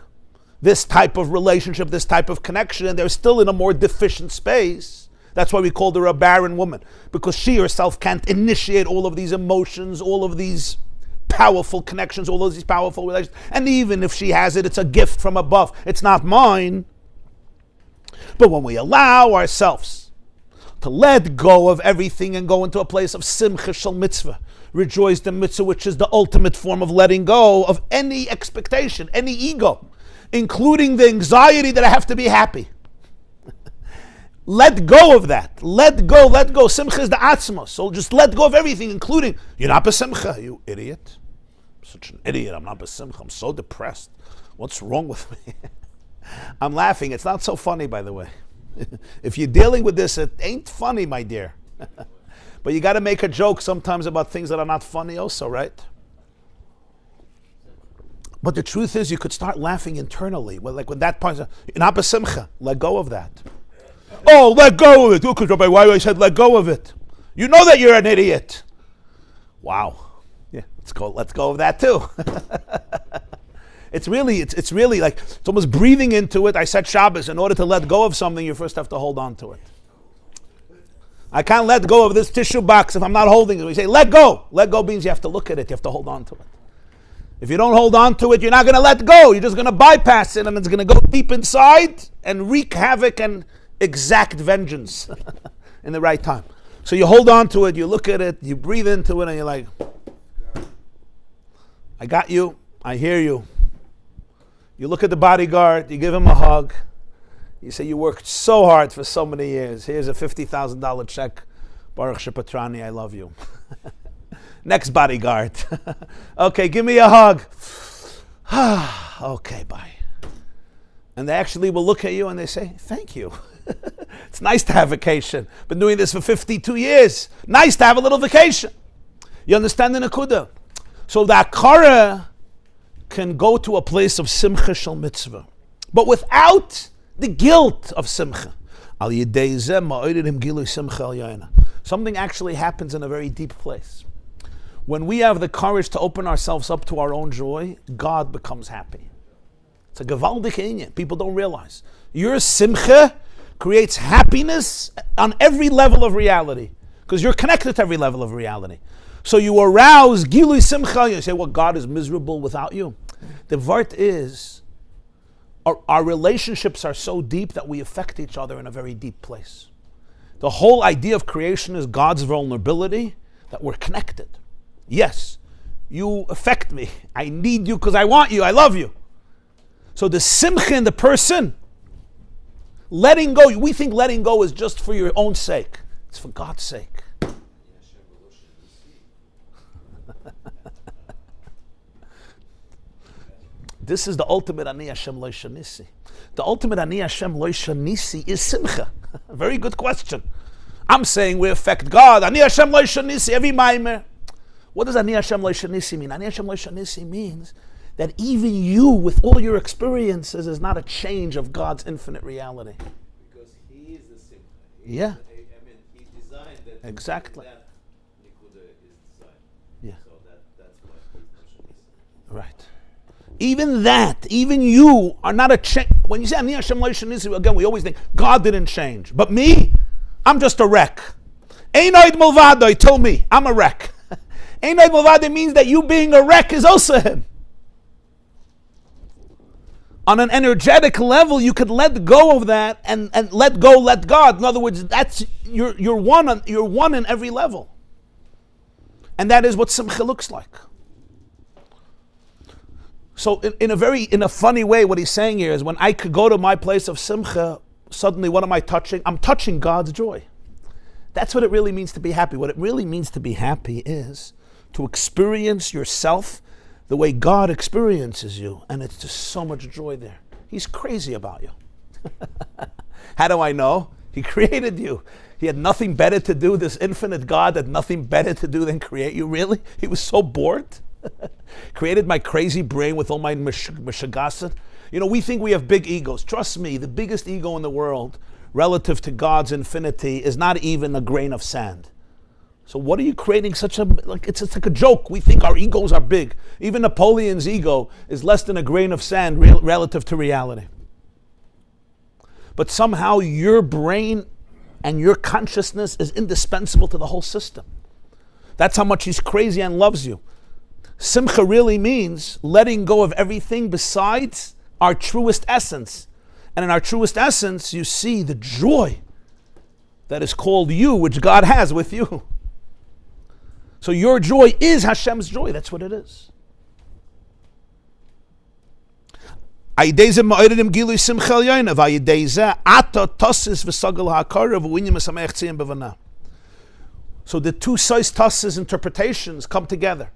this type of relationship, this type of connection, and they're still in a more deficient space. That's why we called her a barren woman, because she herself can't initiate all of these emotions, all of these powerful connections, all of these powerful relations. And even if she has it, it's a gift from above. It's not mine. But when we allow ourselves to let go of everything and go into a place of simcha shel mitzvah, rejoice the mitzvah, which is the ultimate form of letting go of any expectation, any ego, including the anxiety that I have to be happy. Let go of that. Let go. Simcha is the atzma. So just let go of everything, including, you're not b'simcha, you idiot. I'm such an idiot. I'm not b'simcha. I'm so depressed. What's wrong with me? I'm laughing. It's not so funny, by the way. If you're dealing with this, it ain't funny, my dear. But you got to make a joke sometimes about things that are not funny also, right? But the truth is, you could start laughing internally. Well, like when that part, you're not b'simcha, let go of that. Oh, let go of it. Look, Rabbi, why I said let go of it? You know that you're an idiot. Wow. Yeah, let's go of that too. It's really like, it's almost breathing into it. I said Shabbos, in order to let go of something, you first have to hold on to it. I can't let go of this tissue box if I'm not holding it. We say, let go. Let go means you have to look at it. You have to hold on to it. If you don't hold on to it, you're not going to let go. You're just going to bypass it, and it's going to go deep inside and wreak havoc and exact vengeance in the right time. So you hold on to it, you look at it, you breathe into it, and you're like, I got you, I hear you. You look at the bodyguard, you give him a hug, you say, you worked so hard for so many years. Here's a $50,000 check. Baruch Shepatrani, I love you. Next bodyguard. Okay, give me a hug. Okay, bye. And they actually will look at you and they say, thank you. It's nice to have vacation. Been doing this for 52 years. Nice to have a little vacation. You understand the Nakuda? So the Akara can go to a place of Simcha Shel Mitzvah, but without the guilt of Simcha. Something actually happens in a very deep place. When we have the courage to open ourselves up to our own joy, God becomes happy. It's a gewaldige inyan. People don't realize. Your Simcha creates happiness on every level of reality, because you're connected to every level of reality. So you arouse Gilui Simcha, you say, well, God is miserable without you. The vart is, our relationships are so deep that we affect each other in a very deep place. The whole idea of creation is God's vulnerability, that we're connected. Yes, you affect me. I need you because I want you. I love you. So the simcha in the person, letting go, we think letting go is just for your own sake. It's for God's sake. This is the ultimate Ani Hashem Lo Shanisi. The ultimate Ani Hashem Lo Shanisi is simcha. Very good question. I'm saying we affect God. Ani Hashem Lo Shanisi, every Maamar. What does Ani Hashem Lo Shanisi mean? Ani Hashem Lo Shanisi means that even you, with all your experiences, is not a change of God's infinite reality. Because He is the simcha. Yeah. He designed that. Exactly. That Likkutei is designed. Yeah. So that's why He's not. Right. Even that, even you are not a change. When you say Ani Hashem Lo Shanisi, again, we always think God didn't change. But me, I'm just a wreck. Einoid Mulvadoi told me, I'm a wreck. Einoid Mulvadoi means that you being a wreck is also Him. On an energetic level, you could let go of that and let go, let God. In other words, that's you're one in every level. And that is what Simcha looks like. So in a funny way, what he's saying here is when I could go to my place of Simcha, suddenly what am I touching? I'm touching God's joy. That's what it really means to be happy. What it really means to be happy is to experience yourself the way God experiences you. And it's just so much joy there. He's crazy about you. How do I know? He created you. He had nothing better to do. This infinite God had nothing better to do than create you. Really? He was so bored. Created my crazy brain with all my meshagasid. You know, we think we have big egos. Trust me, the biggest ego in the world relative to God's infinity is not even a grain of sand. So what are you creating such a, like it's like a joke. We think our egos are big. Even Napoleon's ego is less than a grain of sand relative to reality. But somehow your brain and your consciousness is indispensable to the whole system. That's how much He's crazy and loves you. Simcha really means letting go of everything besides our truest essence. And in our truest essence, you see the joy that is called you, which God has with you. So your joy is Hashem's joy. That's what it is. So the two Sos Tasis interpretations come together.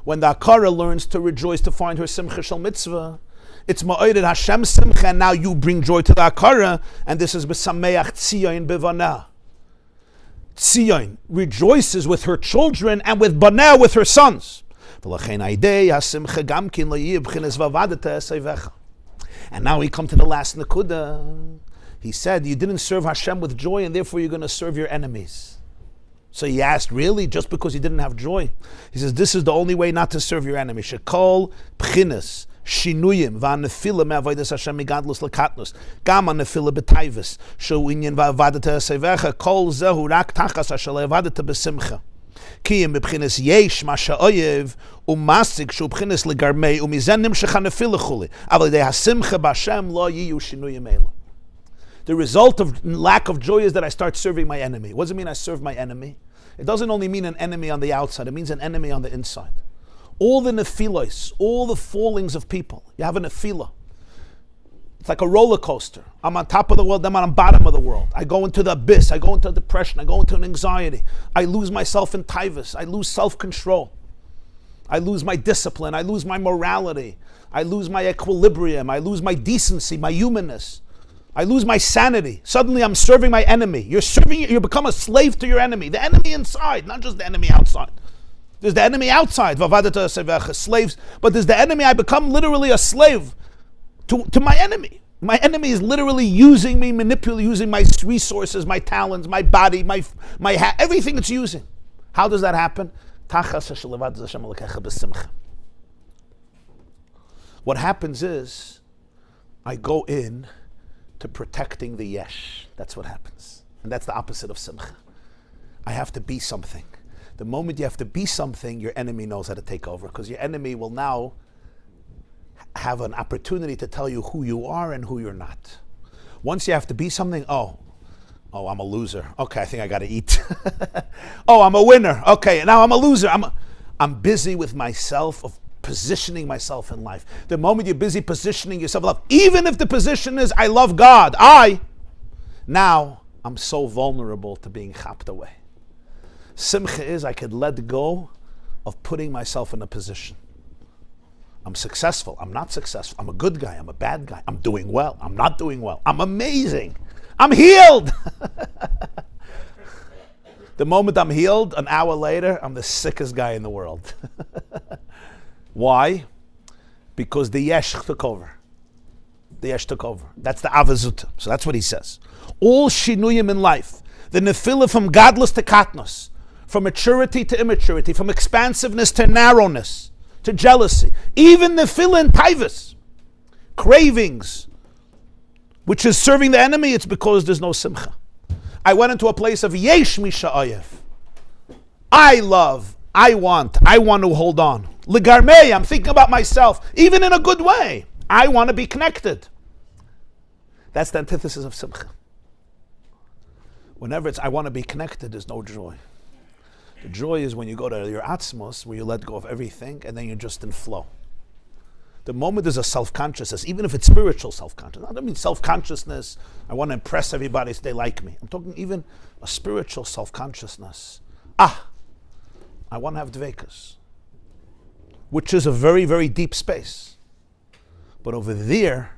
When the Akara learns to rejoice to find her Simcha Shel Mitzvah, it's Ma'ored Hashem Simcha, and now you bring joy to the Akara, and this is B'sameach Tzion B'vanah. Tzion rejoices with her children and with Banah, with her sons. And now we come to the last Nakuda. He said, you didn't serve Hashem with joy, and therefore you're going to serve your enemies. So he asked, really? Just because you didn't have joy? He says, this is the only way not to serve your enemy. Shekol pchinas shinuyim va'nefila me'avodas Hashem migadlus lekatnus gam ha'nefila b'tayvis she'uinyan va'avadata sevecha kol zehu rak tachas asher le'avadata b'simcha kiyim b'pchinas yesh ma she'oyev u'masik shu pchinas legarmei u'mizen nimshech ha'nefila chuli aval yidei ha'simcha b'Hashem lo yiyu shinuyim elam. The result of lack of joy is that I start serving my enemy. What does it mean I serve my enemy? It doesn't only mean an enemy on the outside, it means an enemy on the inside. All the nephilos, all the fallings of people. You have a nephilah. It's like a roller coaster. I'm on top of the world, then I'm on the bottom of the world. I go into the abyss, I go into depression, I go into an anxiety. I lose myself in tivus, I lose self-control. I lose my discipline, I lose my morality, I lose my equilibrium, I lose my decency, my humanness. I lose my sanity. Suddenly I'm serving my enemy. You become a slave to your enemy. The enemy inside, not just the enemy outside. There's the enemy outside, slaves, but there's the enemy. I become literally a slave to my enemy. My enemy is literally using me, using my resources, my talents, my body, my everything it's using. How does that happen? What happens is, I go in to protecting the yesh. That's what happens. And that's the opposite of simcha. I have to be something. The moment you have to be something, your enemy knows how to take over, because your enemy will now have an opportunity to tell you who you are and who you're not. Once you have to be something, oh, I'm a loser. Okay, I think I got to eat. Oh, I'm a winner. Okay, now I'm a loser. I'm busy with myself, of positioning myself in life. The moment you're busy positioning yourself in life, even if the position is, I love God, now I'm so vulnerable to being chapped away. Simcha is, I could let go of putting myself in a position. I'm successful, I'm not successful, I'm a good guy, I'm a bad guy, I'm doing well, I'm not doing well, I'm amazing, I'm healed. The moment I'm healed, an hour later, I'm the sickest guy in the world. Why? Because the yesh took over. The yesh took over. That's the avazuta. So that's what he says. All shinuyim in life, the nefillah from godless to katnos, from maturity to immaturity, from expansiveness to narrowness, to jealousy, even nefillah and tivus, cravings, which is serving the enemy, it's because there's no simcha. I went into a place of yesh misha oyev. I love, I want to hold on. Ligarmei, I'm thinking about myself, even in a good way. I want to be connected. That's the antithesis of simcha. Whenever it's I want to be connected, there's no joy. The joy is when you go to your atzmos, where you let go of everything, and then you're just in flow. The moment there's a self-consciousness, even if it's spiritual self-consciousness, I don't mean self-consciousness, I want to impress everybody so they like me. I'm talking even a spiritual self-consciousness. I want to have dvekas, which is a very, very deep space. But over there,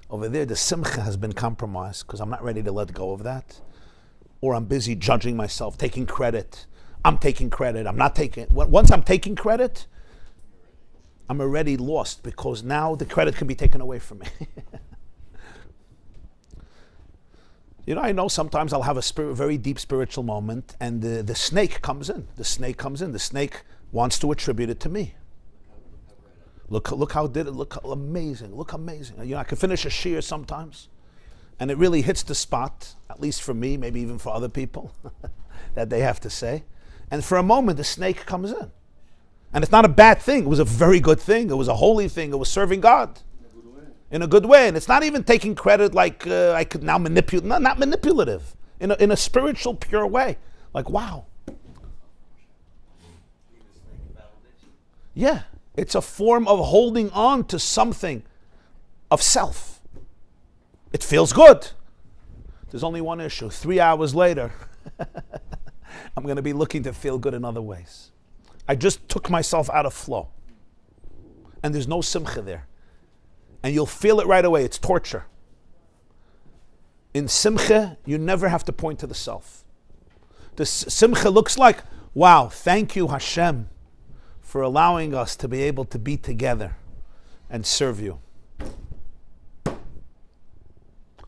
the simcha has been compromised because I'm not ready to let go of that. Or I'm busy judging myself, taking credit. I'm taking credit, I'm not taking it. Once I'm taking credit, I'm already lost because now the credit can be taken away from me. I know sometimes I'll have a very deep spiritual moment and the snake comes in. The snake wants to attribute it to me. Look how did it look amazing. I can finish a shiur sometimes and it really hits the spot, at least for me, maybe even for other people, that they have to say. And for a moment the snake comes in. And it's not a bad thing. It was a very good thing. It was a holy thing. It was serving God in a good way. And it's not even taking credit like I could now manipulate. Not manipulative. In a spiritual, pure way. Like, wow. Yeah. It's a form of holding on to something of self. It feels good. There's only one issue. 3 hours later, I'm going to be looking to feel good in other ways. I just took myself out of flow. And there's no simcha there. And you'll feel it right away. It's torture. In simcha, you never have to point to the self. The simcha looks like, wow, thank you Hashem for allowing us to be able to be together and serve you.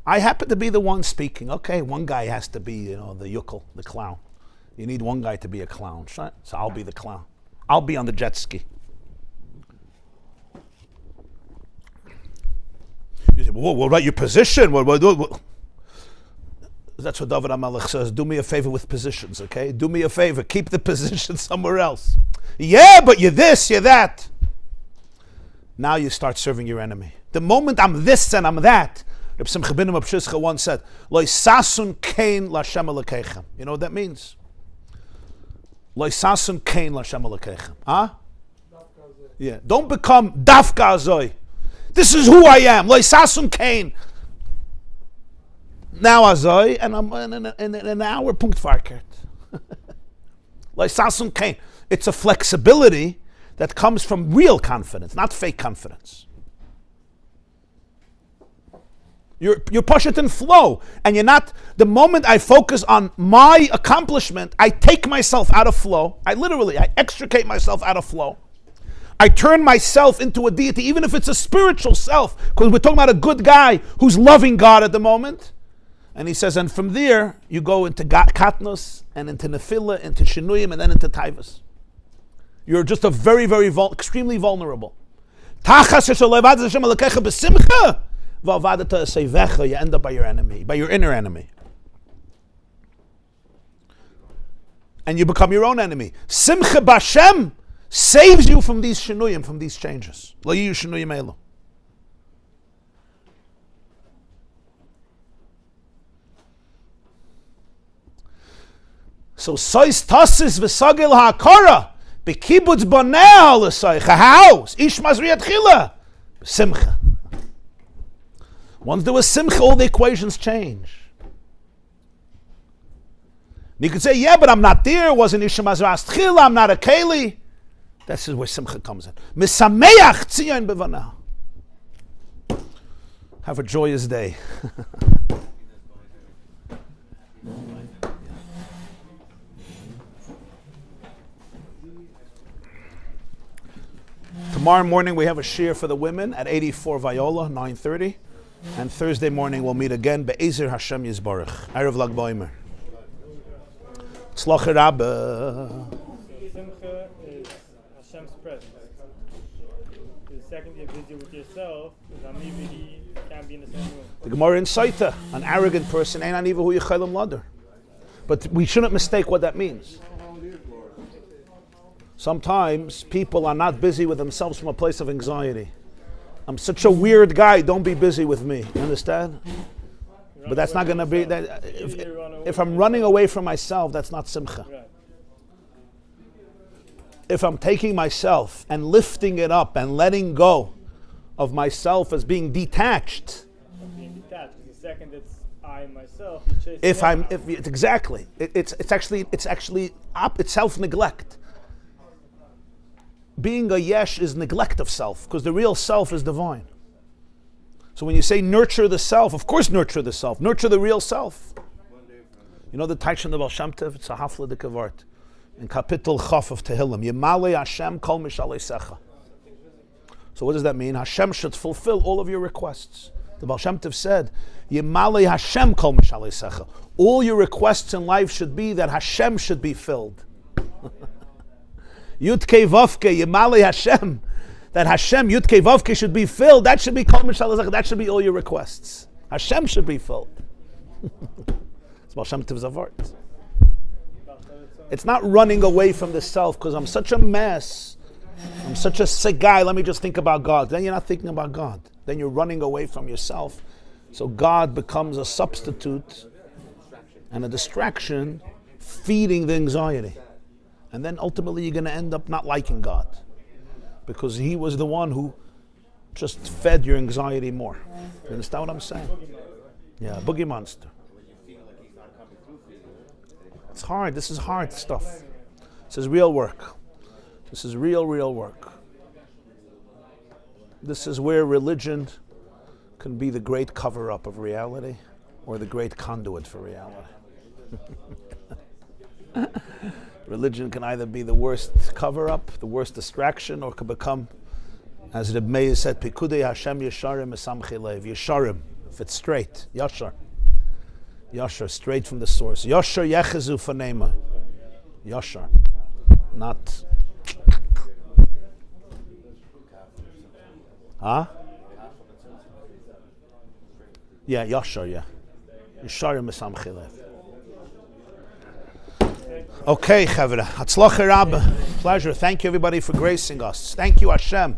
I happen to be the one speaking. Okay, one guy has to be, the yukel, the clown. You need one guy to be a clown, right? So I'll be the clown. I'll be on the jet ski. You say, what about your position? What? That's what David HaMelech says. Do me a favor with positions, okay? Do me a favor. Keep the position somewhere else. Yeah, but you're this, you're that. Now you start serving your enemy. The moment I'm this and I'm that, Reb Simcha ben Mepshischa once said, Lo sasun kain l'Hashem Elokechem. You know what that means? Lo sasun kain l'Hashem Elokechem. Huh? Yeah. Don't become dafka azoy. This is who I am. Lo sasum kain. Now azoi, and I'm in an hour punkt farkert. Lo sasum kain. It's a flexibility that comes from real confidence, not fake confidence. You're passionate and flow, and you're not. The moment I focus on my accomplishment, I take myself out of flow. I extricate myself out of flow. I turn myself into a deity, even if it's a spiritual self, because we're talking about a good guy who's loving God at the moment. And he says, and from there, you go into katnos, and into nefillah, into shinuyim, and then into taivas. You're just a very, very, extremely vulnerable. You end up by your enemy, by your inner enemy. And you become your own enemy. Simcha b'Hashem saves you from these shinuyim, from these changes. Lo yiyu shinuyim elu. So Sos Tasis v'sagil ha'akara b'kibbutz boneh l'soich a house ish mazriyat chila simcha. Once there was simcha, all the equations change. And you could say, yeah, but I'm not there. Wasn't Isha Mazras Tchila. I'm not a Keli. This is where simcha comes in. Misameach tzion b'vanah. Have a joyous day. Tomorrow morning we have a shir for the women at 84 Viola, 9:30. And Thursday morning we'll meet again. Be'ezer Hashem Yisbarach. Erev Lag B'Omer. Tzloch Rabbi. Simcha is Hashem's presence. The second you're busy with yourself, is Amividi can't be in the same room. The Gemara in Saita, an arrogant person, ain't aniva hu yechelim ladder. But we shouldn't mistake what that means. Sometimes people are not busy with themselves from a place of anxiety. I'm such a weird guy, don't be busy with me. You understand? But that's not going to be... that. If I'm running away from myself, that's not simcha. If I'm taking myself and lifting it up and letting go of myself as being detached. Being detached, the second it's I myself, It's self-neglect. Being a yesh is neglect of self, because the real self is divine. So when you say nurture the self, of course nurture the self. Nurture the real self. You know the Taich in the Baal Shem Tov? It's a hafla de kavart. In Kapitel Chaf of Tehillim. Yemalei Hashem kol mishalei secha. So what does that mean? Hashem should fulfill all of your requests. The Baal Shem Tov said, Yemalei Hashem kol mishalei secha. All your requests in life should be that Hashem should be filled. Yudke Vavke, Yemalei Hashem. That Hashem, Yudke Vavke, should be filled. That should be Kol Mishal Zech. That should be all your requests. Hashem should be filled. It's Baal Shem Tov's avart. It's not running away from the self because I'm such a mess. I'm such a sick guy. Let me just think about God. Then you're not thinking about God. Then you're running away from yourself. So God becomes a substitute and a distraction, feeding the anxiety. And then ultimately you're going to end up not liking God because He was the one who just fed your anxiety more. You understand what I'm saying? Yeah, boogie monster. It's hard. This is hard stuff. This is real work. This is real work. This is where religion can be the great cover-up of reality or the great conduit for reality. Religion can either be the worst cover-up, the worst distraction, or can become, as Reb Meir said, Pikudei Hashem Yesharim Esamchi Lev. Yesharim, if it's straight, Yashar. Yashar, straight from the source. Yashar Yechezu Fanema. Yashar. Not... Huh? Yeah, Yashar, yeah. Yesharim Esamchi Lev. Okay, Chavra. Hatzlacha Rabbi. Pleasure. Thank you, everybody, for gracing us. Thank you, Hashem.